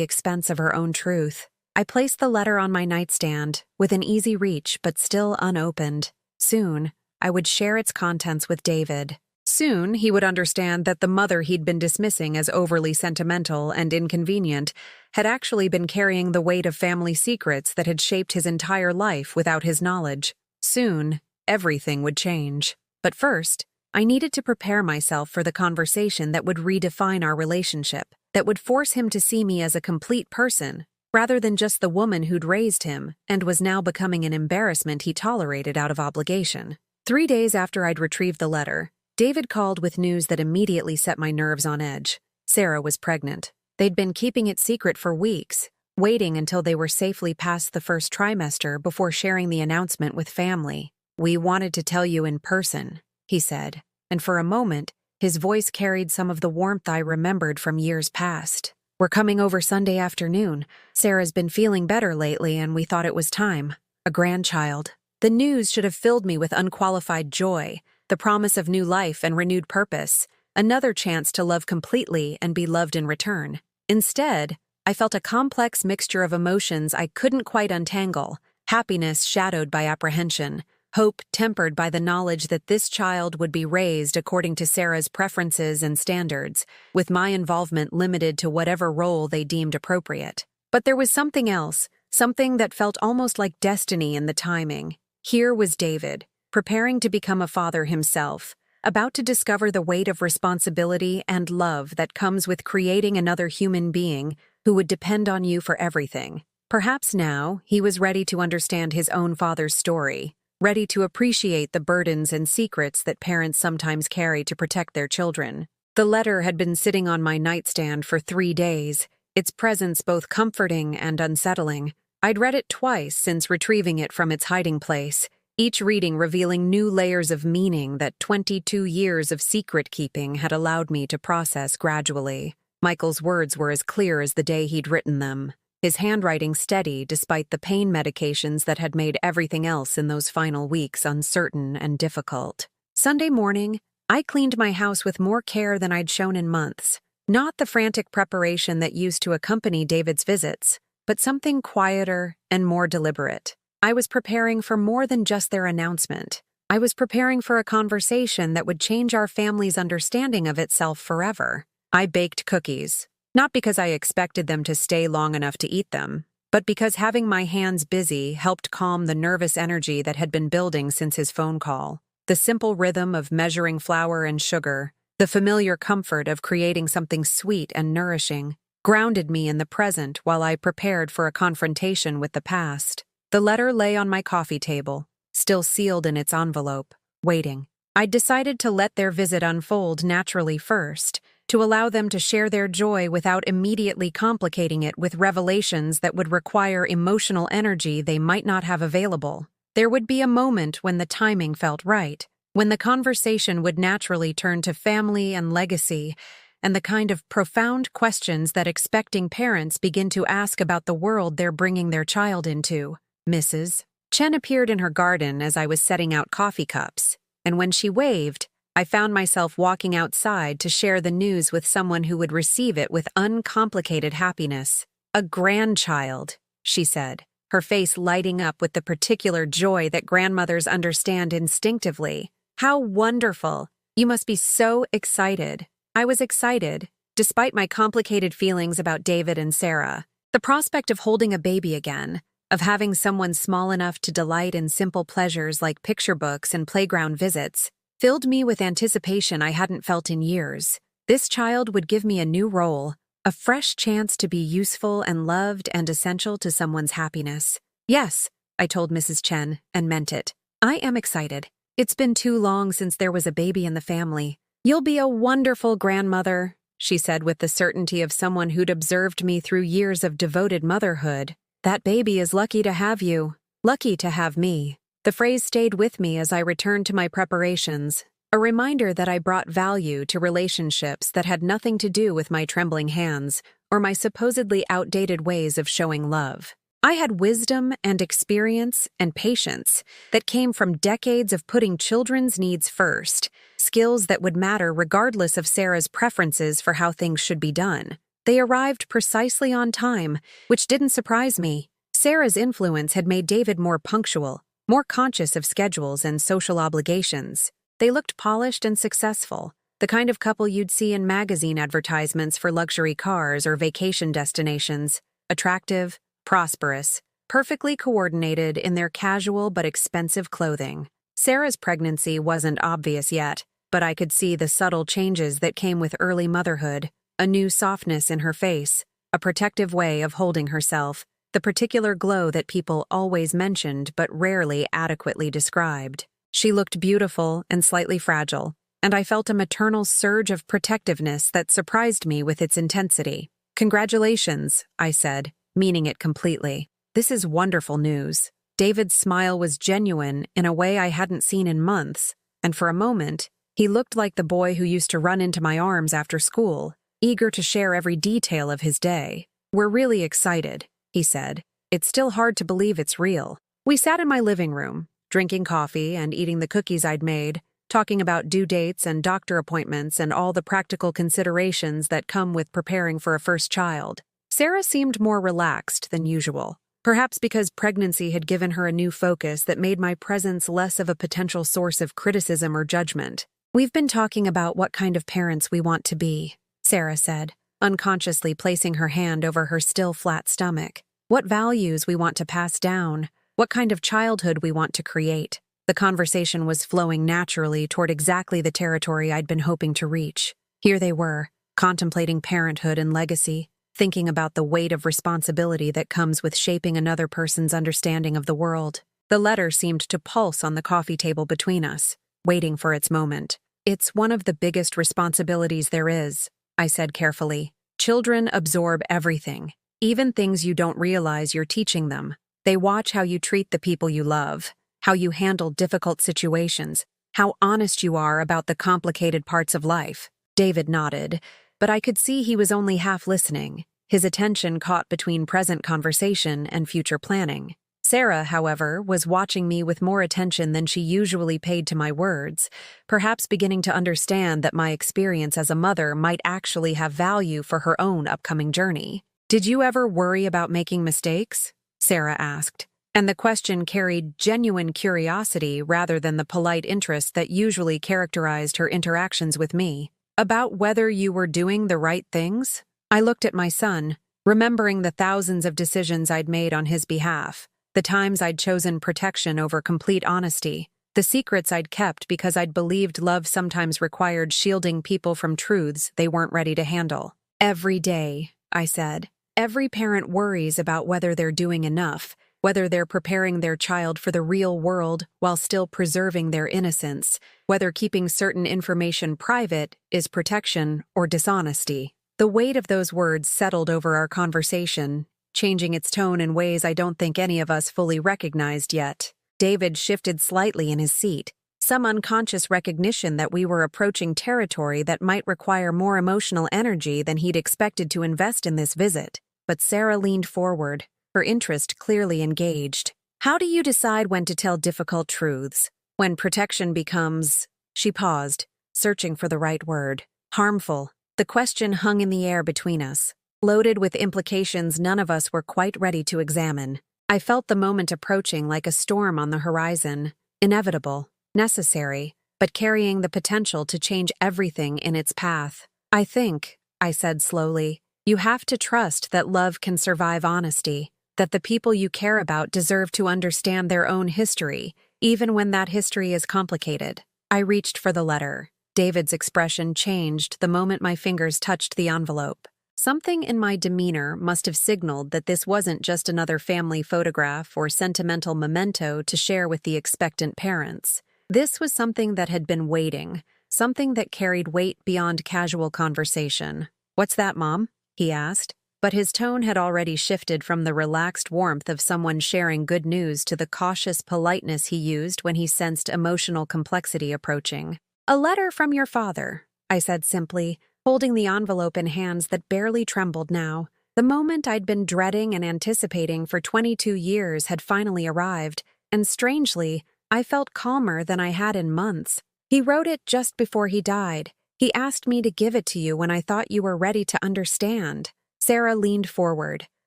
expense of her own truth. I placed the letter on my nightstand, within easy reach but still unopened. Soon, I would share its contents with David. Soon, he would understand that the mother he'd been dismissing as overly sentimental and inconvenient had actually been carrying the weight of family secrets that had shaped his entire life without his knowledge. Soon, everything would change. But first, I needed to prepare myself for the conversation that would redefine our relationship, that would force him to see me as a complete person, rather than just the woman who'd raised him and was now becoming an embarrassment he tolerated out of obligation. 3 days after I'd retrieved the letter, David called with news that immediately set my nerves on edge. Sarah was pregnant. They'd been keeping it secret for weeks, waiting until they were safely past the first trimester before sharing the announcement with family. "We wanted to tell you in person," he said, and for a moment, his voice carried some of the warmth I remembered from years past. "We're coming over Sunday afternoon. Sarah's been feeling better lately and we thought it was time. A grandchild." The news should have filled me with unqualified joy, the promise of new life and renewed purpose, another chance to love completely and be loved in return. Instead, I felt a complex mixture of emotions I couldn't quite untangle, happiness shadowed by apprehension, hope tempered by the knowledge that this child would be raised according to Sarah's preferences and standards, with my involvement limited to whatever role they deemed appropriate. But there was something else, something that felt almost like destiny in the timing. Here was David, preparing to become a father himself, about to discover the weight of responsibility and love that comes with creating another human being who would depend on you for everything. Perhaps now he was ready to understand his own father's story, ready to appreciate the burdens and secrets that parents sometimes carry to protect their children. The letter had been sitting on my nightstand for 3 days, its presence both comforting and unsettling. I'd read it twice since retrieving it from its hiding place, each reading revealing new layers of meaning that 22 years of secret-keeping had allowed me to process gradually. Michael's words were as clear as the day he'd written them, his handwriting steady despite the pain medications that had made everything else in those final weeks uncertain and difficult. Sunday morning, I cleaned my house with more care than I'd shown in months. Not the frantic preparation that used to accompany David's visits, but something quieter and more deliberate. I was preparing for more than just their announcement. I was preparing for a conversation that would change our family's understanding of itself forever. I baked cookies, not because I expected them to stay long enough to eat them, but because having my hands busy helped calm the nervous energy that had been building since his phone call. The simple rhythm of measuring flour and sugar, the familiar comfort of creating something sweet and nourishing, grounded me in the present while I prepared for a confrontation with the past. The letter lay on my coffee table, still sealed in its envelope, waiting. I'd decided to let their visit unfold naturally first, to allow them to share their joy without immediately complicating it with revelations that would require emotional energy they might not have available. There would be a moment when the timing felt right, when the conversation would naturally turn to family and legacy, and the kind of profound questions that expecting parents begin to ask about the world they're bringing their child into. Mrs. Chen appeared in her garden as I was setting out coffee cups, and when she waved, I found myself walking outside to share the news with someone who would receive it with uncomplicated happiness. "A grandchild," she said, her face lighting up with the particular joy that grandmothers understand instinctively. "How wonderful! You must be so excited." I was excited, despite my complicated feelings about David and Sarah. The prospect of holding a baby again, of having someone small enough to delight in simple pleasures like picture books and playground visits, filled me with anticipation I hadn't felt in years. This child would give me a new role, a fresh chance to be useful and loved and essential to someone's happiness. "Yes," I told Mrs. Chen, and meant it. "I am excited. It's been too long since there was a baby in the family. You'll be a wonderful grandmother," she said with the certainty of someone who'd observed me through years of devoted motherhood. "That baby is lucky to have you. Lucky to have me." The phrase stayed with me as I returned to my preparations, a reminder that I brought value to relationships that had nothing to do with my trembling hands or my supposedly outdated ways of showing love. I had wisdom and experience and patience that came from decades of putting children's needs first, skills that would matter regardless of Sarah's preferences for how things should be done. They arrived precisely on time, which didn't surprise me. Sarah's influence had made David more punctual, more conscious of schedules and social obligations. They looked polished and successful, the kind of couple you'd see in magazine advertisements for luxury cars or vacation destinations, attractive, prosperous, perfectly coordinated in their casual but expensive clothing. Sarah's pregnancy wasn't obvious yet, but I could see the subtle changes that came with early motherhood, a new softness in her face, a protective way of holding herself, the particular glow that people always mentioned but rarely adequately described. She looked beautiful and slightly fragile, and I felt a maternal surge of protectiveness that surprised me with its intensity. "Congratulations," I said, meaning it completely. "This is wonderful news." David's smile was genuine in a way I hadn't seen in months, and for a moment, he looked like the boy who used to run into my arms after school, eager to share every detail of his day. "We're really excited," he said. "It's still hard to believe it's real." We sat in my living room, drinking coffee and eating the cookies I'd made, talking about due dates and doctor appointments and all the practical considerations that come with preparing for a first child. Sarah seemed more relaxed than usual, perhaps because pregnancy had given her a new focus that made my presence less of a potential source of criticism or judgment. "We've been talking about what kind of parents we want to be," Sarah said, unconsciously placing her hand over her still flat stomach. "What values we want to pass down, what kind of childhood we want to create." The conversation was flowing naturally toward exactly the territory I'd been hoping to reach. Here they were, contemplating parenthood and legacy, thinking about the weight of responsibility that comes with shaping another person's understanding of the world. The letter seemed to pulse on the coffee table between us, waiting for its moment. "It's one of the biggest responsibilities there is," I said carefully. "Children absorb everything, even things you don't realize you're teaching them. They watch how you treat the people you love, how you handle difficult situations, how honest you are about the complicated parts of life." David nodded, but I could see he was only half listening, his attention caught between present conversation and future planning. Sarah, however, was watching me with more attention than she usually paid to my words, perhaps beginning to understand that my experience as a mother might actually have value for her own upcoming journey. "Did you ever worry about making mistakes?" Sarah asked, and the question carried genuine curiosity rather than the polite interest that usually characterized her interactions with me. "About whether you were doing the right things?" I looked at my son, remembering the thousands of decisions I'd made on his behalf, the times I'd chosen protection over complete honesty, the secrets I'd kept because I'd believed love sometimes required shielding people from truths they weren't ready to handle. "Every day," I said. "Every parent worries about whether they're doing enough, whether they're preparing their child for the real world while still preserving their innocence, whether keeping certain information private is protection or dishonesty." The weight of those words settled over our conversation, changing its tone in ways I don't think any of us fully recognized yet. David shifted slightly in his seat, some unconscious recognition that we were approaching territory that might require more emotional energy than he'd expected to invest in this visit. But Sarah leaned forward, her interest clearly engaged. "How do you decide when to tell difficult truths? When protection becomes—" She paused, searching for the right word. "Harmful." The question hung in the air between us, loaded with implications none of us were quite ready to examine. I felt the moment approaching like a storm on the horizon, inevitable, necessary, but carrying the potential to change everything in its path. "I think," I said slowly, "you have to trust that love can survive honesty, that the people you care about deserve to understand their own history, even when that history is complicated." I reached for the letter. David's expression changed the moment my fingers touched the envelope. Something in my demeanor must have signaled that this wasn't just another family photograph or sentimental memento to share with the expectant parents. This was something that had been waiting, something that carried weight beyond casual conversation. "What's that, Mom?" he asked, but his tone had already shifted from the relaxed warmth of someone sharing good news to the cautious politeness he used when he sensed emotional complexity approaching. "A letter from your father," I said simply, holding the envelope in hands that barely trembled now. The moment I'd been dreading and anticipating for 22 years had finally arrived, and strangely, I felt calmer than I had in months. "He wrote it just before he died. He asked me to give it to you when I thought you were ready to understand." Sarah leaned forward,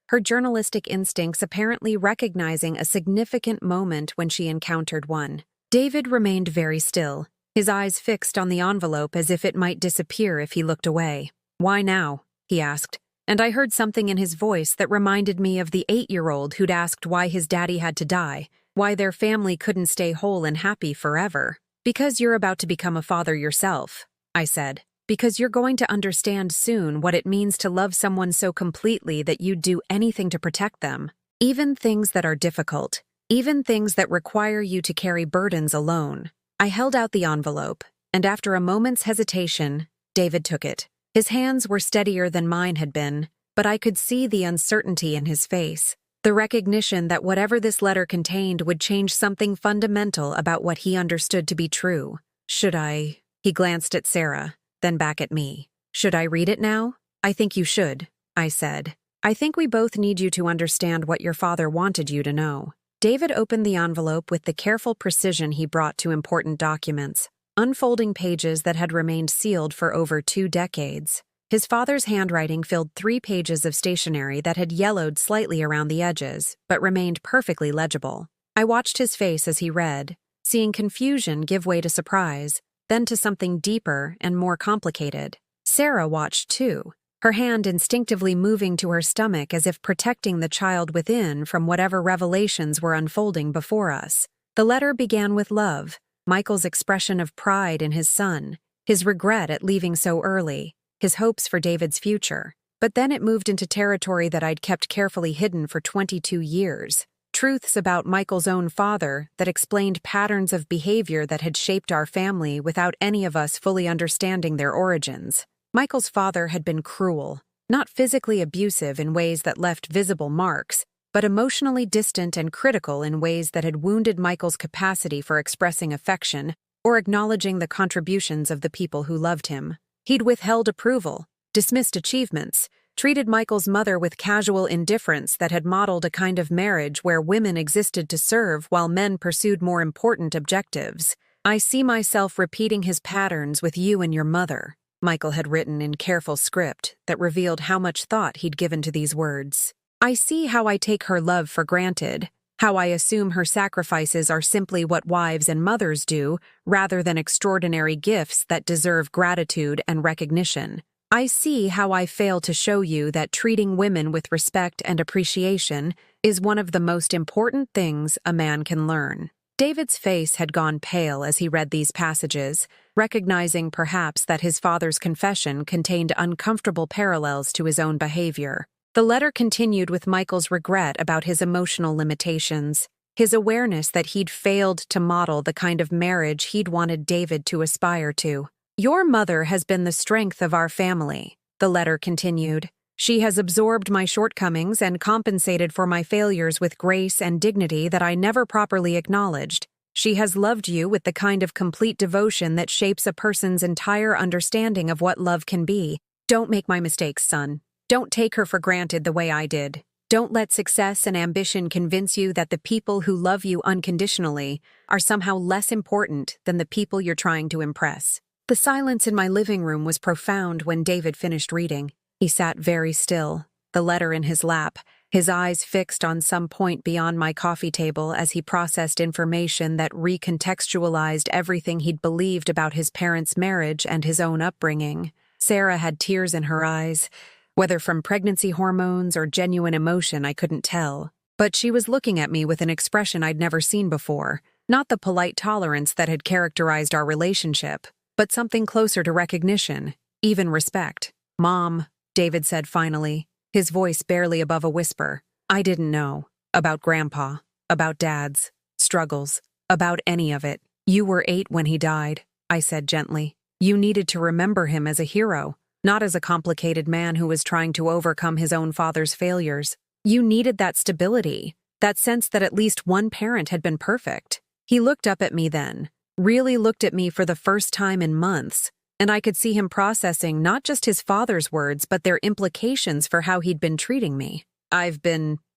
her journalistic instincts apparently recognizing a significant moment when she encountered one. David remained very still, his eyes fixed on the envelope as if it might disappear if he looked away. "Why now?" he asked, and I heard something in his voice that reminded me of the 8-year-old who'd asked why his daddy had to die, why their family couldn't stay whole and happy forever. "Because you're about to become a father yourself," I said. "Because you're going to understand soon what it means to love someone so completely that you'd do anything to protect them. Even things that are difficult, even things that require you to carry burdens alone." I held out the envelope, and after a moment's hesitation, David took it. His hands were steadier than mine had been, but I could see the uncertainty in his face, the recognition that whatever this letter contained would change something fundamental about what he understood to be true. "Should I?" He glanced at Sarah, then back at me. "Should I read it now?" "I think you should," I said. "I think we both need you to understand what your father wanted you to know." David opened the envelope with the careful precision he brought to important documents, unfolding pages that had remained sealed for over 2 decades. His father's handwriting filled 3 pages of stationery that had yellowed slightly around the edges, but remained perfectly legible. I watched his face as he read, seeing confusion give way to surprise, then to something deeper and more complicated. Sarah watched too, her hand instinctively moving to her stomach as if protecting the child within from whatever revelations were unfolding before us. The letter began with love, Michael's expression of pride in his son, his regret at leaving so early, his hopes for David's future. But then it moved into territory that I'd kept carefully hidden for 22 years. Truths about Michael's own father that explained patterns of behavior that had shaped our family without any of us fully understanding their origins. Michael's father had been cruel, not physically abusive in ways that left visible marks, but emotionally distant and critical in ways that had wounded Michael's capacity for expressing affection or acknowledging the contributions of the people who loved him. He'd withheld approval, dismissed achievements, treated Michael's mother with casual indifference that had modeled a kind of marriage where women existed to serve while men pursued more important objectives. "I see myself repeating his patterns with you and your mother," Michael had written in careful script that revealed how much thought he'd given to these words. "I see how I take her love for granted, how I assume her sacrifices are simply what wives and mothers do, rather than extraordinary gifts that deserve gratitude and recognition. I see how I fail to show you that treating women with respect and appreciation is one of the most important things a man can learn." David's face had gone pale as he read these passages, recognizing perhaps that his father's confession contained uncomfortable parallels to his own behavior. The letter continued with Michael's regret about his emotional limitations, his awareness that he'd failed to model the kind of marriage he'd wanted David to aspire to. "Your mother has been the strength of our family," the letter continued. "She has absorbed my shortcomings and compensated for my failures with grace and dignity that I never properly acknowledged. She has loved you with the kind of complete devotion that shapes a person's entire understanding of what love can be. Don't make my mistakes, son. Don't take her for granted the way I did. Don't let success and ambition convince you that the people who love you unconditionally are somehow less important than the people you're trying to impress. The silence in my living room was profound when David finished reading. He sat very still, the letter in his lap, his eyes fixed on some point beyond my coffee table as he processed information that recontextualized everything he'd believed about his parents' marriage and his own upbringing. Sarah had tears in her eyes. Whether from pregnancy hormones or genuine emotion, I couldn't tell. But she was looking at me with an expression I'd never seen before, not the polite tolerance that had characterized our relationship, but something closer to recognition, even respect. "Mom," David said finally, his voice barely above a whisper, "I didn't know. About Grandpa, about Dad's struggles, about any of it. You were 8 when he died," I said gently. "You needed to remember him as a hero, not as a complicated man who was trying to overcome his own father's failures. You needed that stability, that sense that at least one parent had been perfect." He looked up at me then, really looked at me for the first time in months, and I could see him processing not just his father's words but their implications for how he'd been treating me.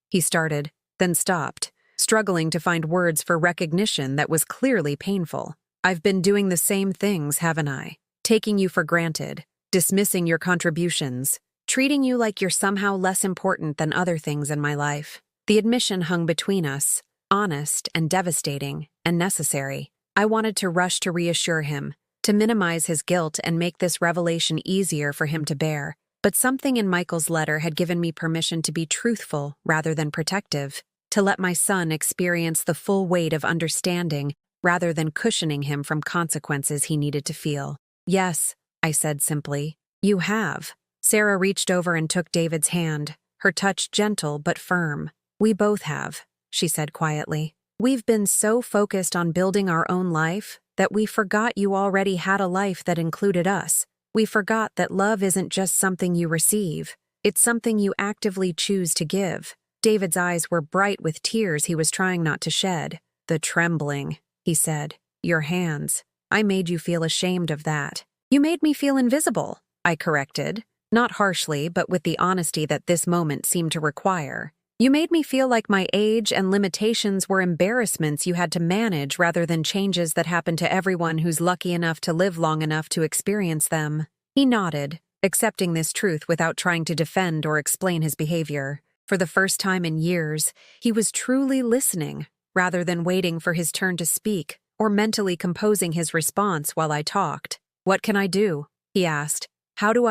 He started, then stopped, struggling to find words for recognition that was clearly painful. "I've been doing the same things, haven't I? Taking you for granted, dismissing your contributions, treating you like you're somehow less important than other things in my life." The admission hung between us, honest and devastating and necessary. I wanted to rush to reassure him, to minimize his guilt and make this revelation easier for him to bear. But something in Michael's letter had given me permission to be truthful rather than protective, to let my son experience the full weight of understanding rather than cushioning him from consequences he needed to feel. "Yes," I said simply. "You have." Sarah reached over and took David's hand, her touch gentle but firm. "We both have," she said quietly. "We've been so focused on building our own life that we forgot you already had a life that included us. We forgot that love isn't just something you receive, it's something you actively choose to give." David's eyes were bright with tears he was trying not to shed. "The trembling," he said. "Your hands. I made you feel ashamed of that." "You made me feel invisible," I corrected, not harshly but with the honesty that this moment seemed to require. "You made me feel like my age and limitations were embarrassments you had to manage rather than changes that happen to everyone who's lucky enough to live long enough to experience them." He nodded, accepting this truth without trying to defend or explain his behavior. For the first time in years, he was truly listening, rather than waiting for his turn to speak or mentally composing his response while I talked. "What can I do?" he asked. How do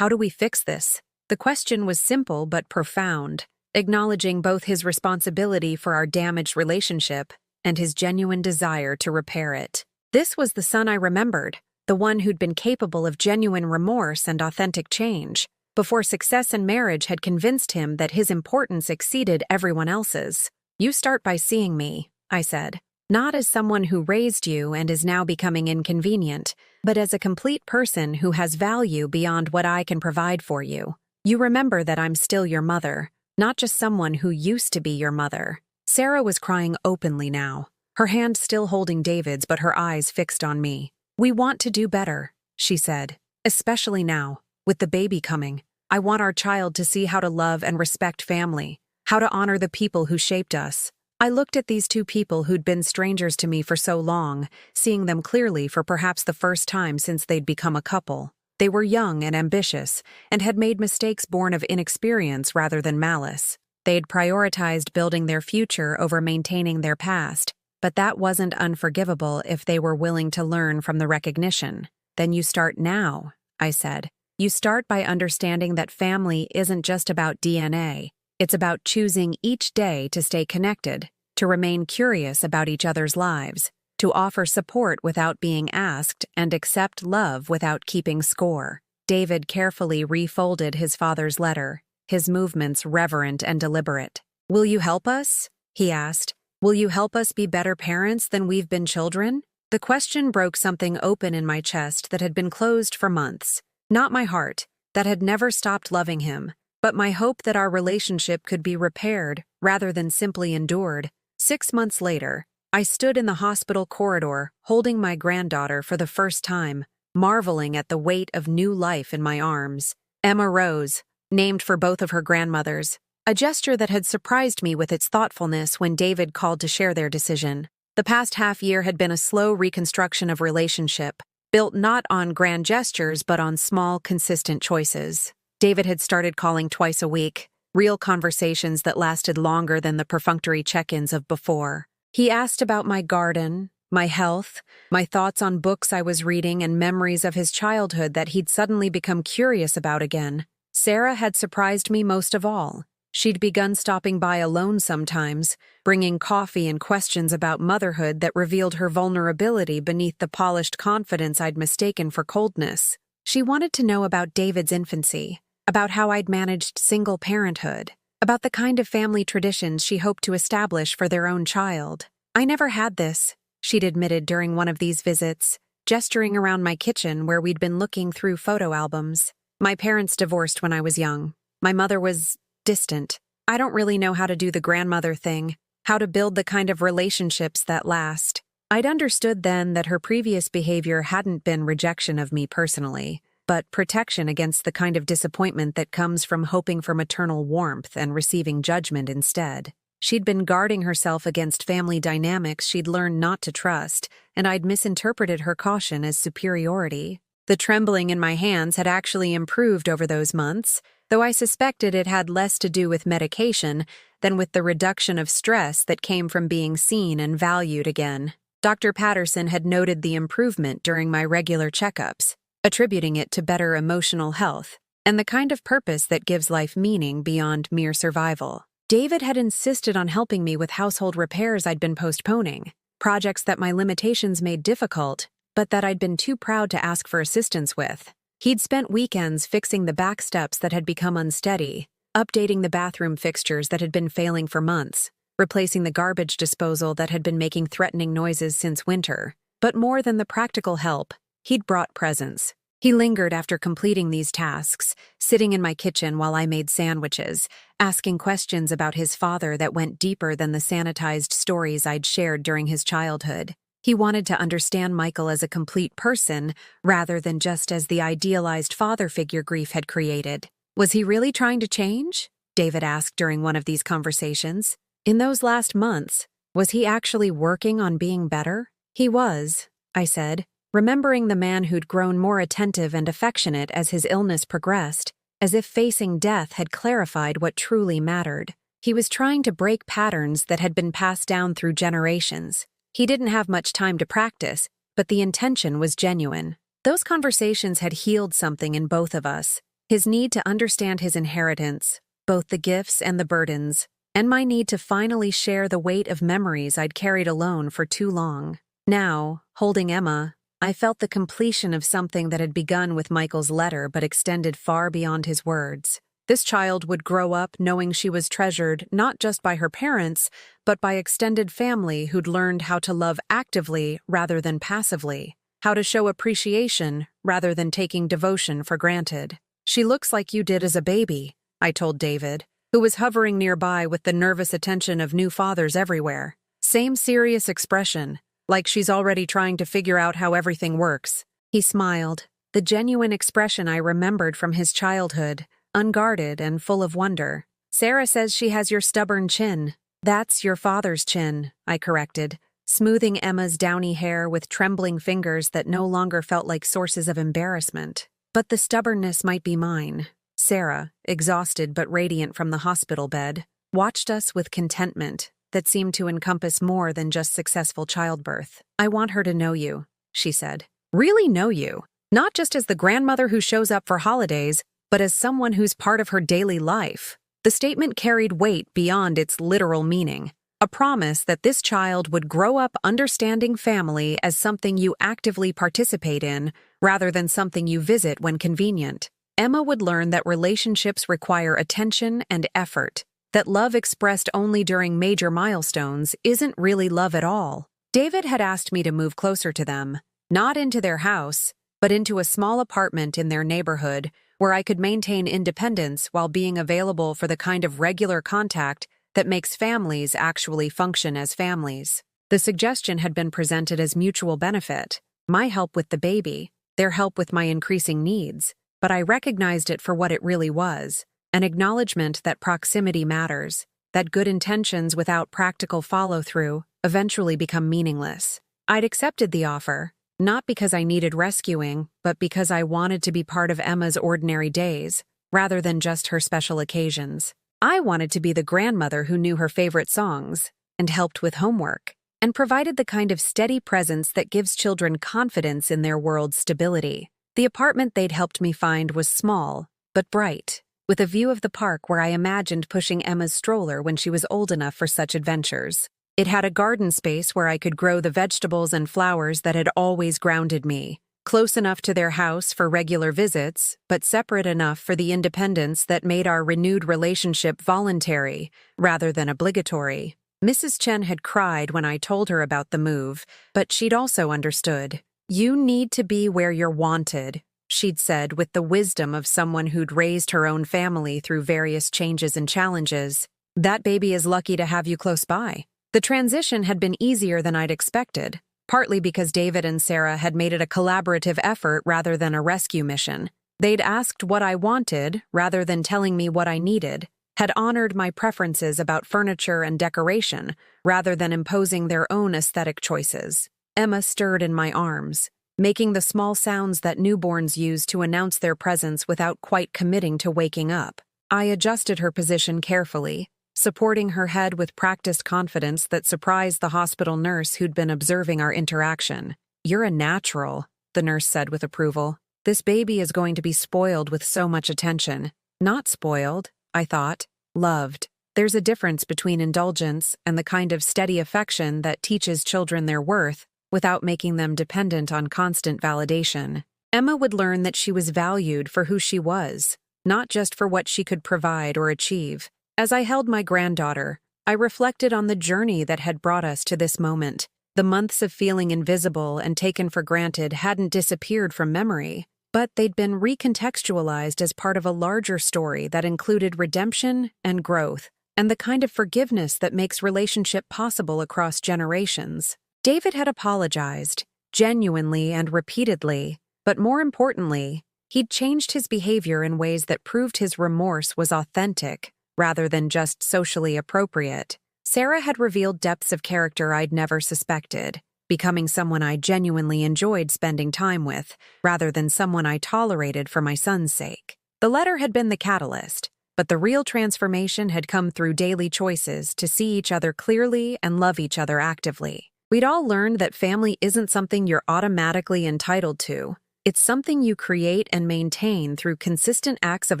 we fix this?" The question was simple but profound, acknowledging both his responsibility for our damaged relationship and his genuine desire to repair it. This was the son I remembered, the one who'd been capable of genuine remorse and authentic change, before success and marriage had convinced him that his importance exceeded everyone else's. "You start by seeing me," I said, "not as someone who raised you and is now becoming inconvenient, but as a complete person who has value beyond what I can provide for you. You remember that I'm still your mother, not just someone who used to be your mother." Sarah was crying openly now, her hand still holding David's but her eyes fixed on me. "We want to do better," she said, "especially now, with the baby coming. I want our child to see how to love and respect family, how to honor the people who shaped us." I looked at these two people who'd been strangers to me for so long, seeing them clearly for perhaps the first time since they'd become a couple. They were young and ambitious, and had made mistakes born of inexperience rather than malice. They'd prioritized building their future over maintaining their past, but that wasn't unforgivable if they were willing to learn from the recognition. "Then you start now," I said. "You start by understanding that family isn't just about DNA. It's about choosing each day to stay connected, to remain curious about each other's lives, to offer support without being asked and accept love without keeping score." David carefully refolded his father's letter, his movements reverent and deliberate. "Will you help us?" he asked. "Will you help us be better parents than we've been children?" The question broke something open in my chest that had been closed for months. Not my heart, that had never stopped loving him, but my hope that our relationship could be repaired rather than simply endured. 6 months later, I stood in the hospital corridor, holding my granddaughter for the first time, marveling at the weight of new life in my arms. Emma Rose, named for both of her grandmothers, a gesture that had surprised me with its thoughtfulness when David called to share their decision. The past half year had been a slow reconstruction of relationship, built not on grand gestures but on small, consistent choices. David had started calling twice a week, real conversations that lasted longer than the perfunctory check-ins of before. He asked about my garden, my health, my thoughts on books I was reading, and memories of his childhood that he'd suddenly become curious about again. Sarah had surprised me most of all. She'd begun stopping by alone sometimes, bringing coffee and questions about motherhood that revealed her vulnerability beneath the polished confidence I'd mistaken for coldness. She wanted to know about David's infancy, about how I'd managed single parenthood, about the kind of family traditions she hoped to establish for their own child. "I never had this," she'd admitted during one of these visits, gesturing around my kitchen where we'd been looking through photo albums. "My parents divorced when I was young. My mother was distant. I don't really know how to do the grandmother thing, how to build the kind of relationships that last." I'd understood then that her previous behavior hadn't been rejection of me personally, but protection against the kind of disappointment that comes from hoping for maternal warmth and receiving judgment instead. She'd been guarding herself against family dynamics she'd learned not to trust, and I'd misinterpreted her caution as superiority. The trembling in my hands had actually improved over those months, though I suspected it had less to do with medication than with the reduction of stress that came from being seen and valued again. Dr. Patterson had noted the improvement during my regular checkups, attributing it to better emotional health and the kind of purpose that gives life meaning beyond mere survival. David had insisted on helping me with household repairs I'd been postponing, projects that my limitations made difficult, but that I'd been too proud to ask for assistance with. He'd spent weekends fixing the back steps that had become unsteady, updating the bathroom fixtures that had been failing for months, replacing the garbage disposal that had been making threatening noises since winter. But more than the practical help, he'd brought presents. He lingered after completing these tasks, sitting in my kitchen while I made sandwiches, asking questions about his father that went deeper than the sanitized stories I'd shared during his childhood. He wanted to understand Michael as a complete person, rather than just as the idealized father figure grief had created. Was he really trying to change? David asked during one of these conversations. In those last months, was he actually working on being better? "He was," I said, remembering the man who'd grown more attentive and affectionate as his illness progressed, as if facing death had clarified what truly mattered. He was trying to break patterns that had been passed down through generations. He didn't have much time to practice, but the intention was genuine. Those conversations had healed something in both of us, his need to understand his inheritance, both the gifts and the burdens, and my need to finally share the weight of memories I'd carried alone for too long. Now, holding Emma, I felt the completion of something that had begun with Michael's letter but extended far beyond his words. This child would grow up knowing she was treasured not just by her parents, but by extended family who'd learned how to love actively rather than passively, how to show appreciation rather than taking devotion for granted. "She looks like you did as a baby," I told David, who was hovering nearby with the nervous attention of new fathers everywhere. "Same serious expression, like she's already trying to figure out how everything works." He smiled, the genuine expression I remembered from his childhood, unguarded and full of wonder. "Sarah says she has your stubborn chin." "That's your father's chin," I corrected, smoothing Emma's downy hair with trembling fingers that no longer felt like sources of embarrassment. "But the stubbornness might be mine." Sarah, exhausted but radiant from the hospital bed, watched us with contentment that seemed to encompass more than just successful childbirth. "I want her to know you," she said. "Really know you. Not just as the grandmother who shows up for holidays, but as someone who's part of her daily life." The statement carried weight beyond its literal meaning, a promise that this child would grow up understanding family as something you actively participate in, rather than something you visit when convenient. Emma would learn that relationships require attention and effort, that love expressed only during major milestones isn't really love at all. David had asked me to move closer to them, not into their house, but into a small apartment in their neighborhood where I could maintain independence while being available for the kind of regular contact that makes families actually function as families. The suggestion had been presented as mutual benefit, my help with the baby, their help with my increasing needs, but I recognized it for what it really was, an acknowledgement that proximity matters, that good intentions without practical follow-through eventually become meaningless. I'd accepted the offer, not because I needed rescuing, but because I wanted to be part of Emma's ordinary days, rather than just her special occasions. I wanted to be the grandmother who knew her favorite songs, and helped with homework, and provided the kind of steady presence that gives children confidence in their world's stability. The apartment they'd helped me find was small, but bright, with a view of the park where I imagined pushing Emma's stroller when she was old enough for such adventures. It had a garden space where I could grow the vegetables and flowers that had always grounded me, close enough to their house for regular visits, but separate enough for the independence that made our renewed relationship voluntary rather than obligatory. Mrs. Chen had cried when I told her about the move, but she'd also understood. "You need to be where you're wanted," she'd said with the wisdom of someone who'd raised her own family through various changes and challenges. "That baby is lucky to have you close by." The transition had been easier than I'd expected, partly because David and Sarah had made it a collaborative effort rather than a rescue mission. They'd asked what I wanted rather than telling me what I needed, had honored my preferences about furniture and decoration rather than imposing their own aesthetic choices. Emma stirred in my arms, making the small sounds that newborns use to announce their presence without quite committing to waking up. I adjusted her position carefully, supporting her head with practiced confidence that surprised the hospital nurse who'd been observing our interaction. "You're a natural," the nurse said with approval. "This baby is going to be spoiled with so much attention." Not spoiled, I thought. Loved. There's a difference between indulgence and the kind of steady affection that teaches children their worth without making them dependent on constant validation. Emma would learn that she was valued for who she was, not just for what she could provide or achieve. As I held my granddaughter, I reflected on the journey that had brought us to this moment. The months of feeling invisible and taken for granted hadn't disappeared from memory, but they'd been recontextualized as part of a larger story that included redemption and growth, and the kind of forgiveness that makes relationship possible across generations. David had apologized, genuinely and repeatedly, but more importantly, he'd changed his behavior in ways that proved his remorse was authentic, rather than just socially appropriate. Sarah had revealed depths of character I'd never suspected, becoming someone I genuinely enjoyed spending time with, rather than someone I tolerated for my son's sake. The letter had been the catalyst, but the real transformation had come through daily choices to see each other clearly and love each other actively. We'd all learned that family isn't something you're automatically entitled to. It's something you create and maintain through consistent acts of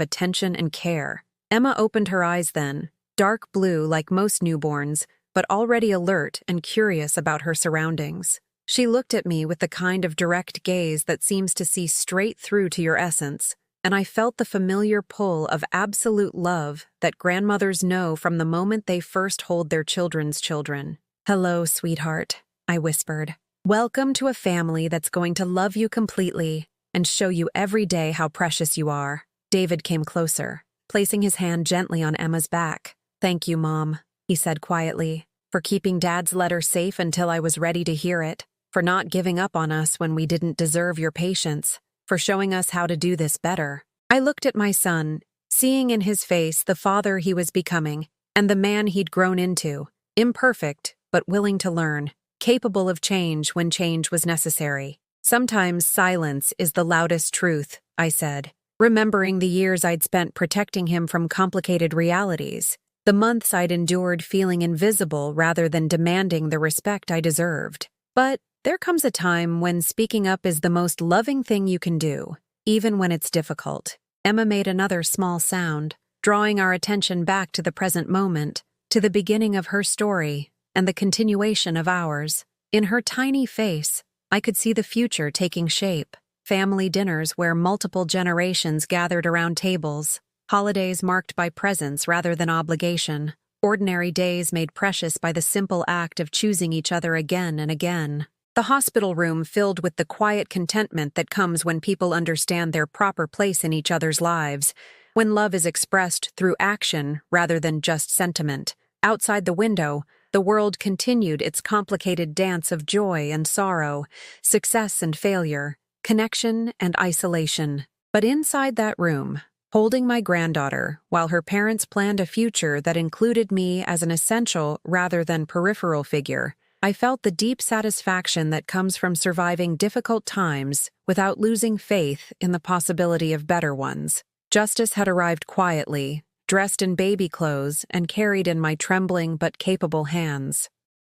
attention and care. Emma opened her eyes then, dark blue like most newborns, but already alert and curious about her surroundings. She looked at me with the kind of direct gaze that seems to see straight through to your essence, and I felt the familiar pull of absolute love that grandmothers know from the moment they first hold their children's children. "Hello, sweetheart," I whispered. "Welcome to a family that's going to love you completely and show you every day how precious you are." David came closer, placing his hand gently on Emma's back. "Thank you, Mom," he said quietly, "for keeping Dad's letter safe until I was ready to hear it, for not giving up on us when we didn't deserve your patience, for showing us how to do this better." I looked at my son, seeing in his face the father he was becoming and the man he'd grown into, imperfect but willing to learn, capable of change when change was necessary. "Sometimes silence is the loudest truth," I said, remembering the years I'd spent protecting him from complicated realities, the months I'd endured feeling invisible rather than demanding the respect I deserved. But there comes a time when speaking up is the most loving thing you can do, even when it's difficult. Emma made another small sound, drawing our attention back to the present moment, to the beginning of her story and the continuation of ours. In her tiny face, I could see the future taking shape. Family dinners where multiple generations gathered around tables, holidays marked by presence rather than obligation, ordinary days made precious by the simple act of choosing each other again and again. The hospital room filled with the quiet contentment that comes when people understand their proper place in each other's lives, when love is expressed through action rather than just sentiment. Outside the window, the The world continued its complicated dance of joy and sorrow, success and failure, connection and isolation. But inside that room, holding my granddaughter, while her parents planned a future that included me as an essential rather than peripheral figure, I felt the deep satisfaction that comes from surviving difficult times without losing faith in the possibility of better ones. Justice had arrived quietly, dressed in baby clothes and carried in my trembling but capable hands.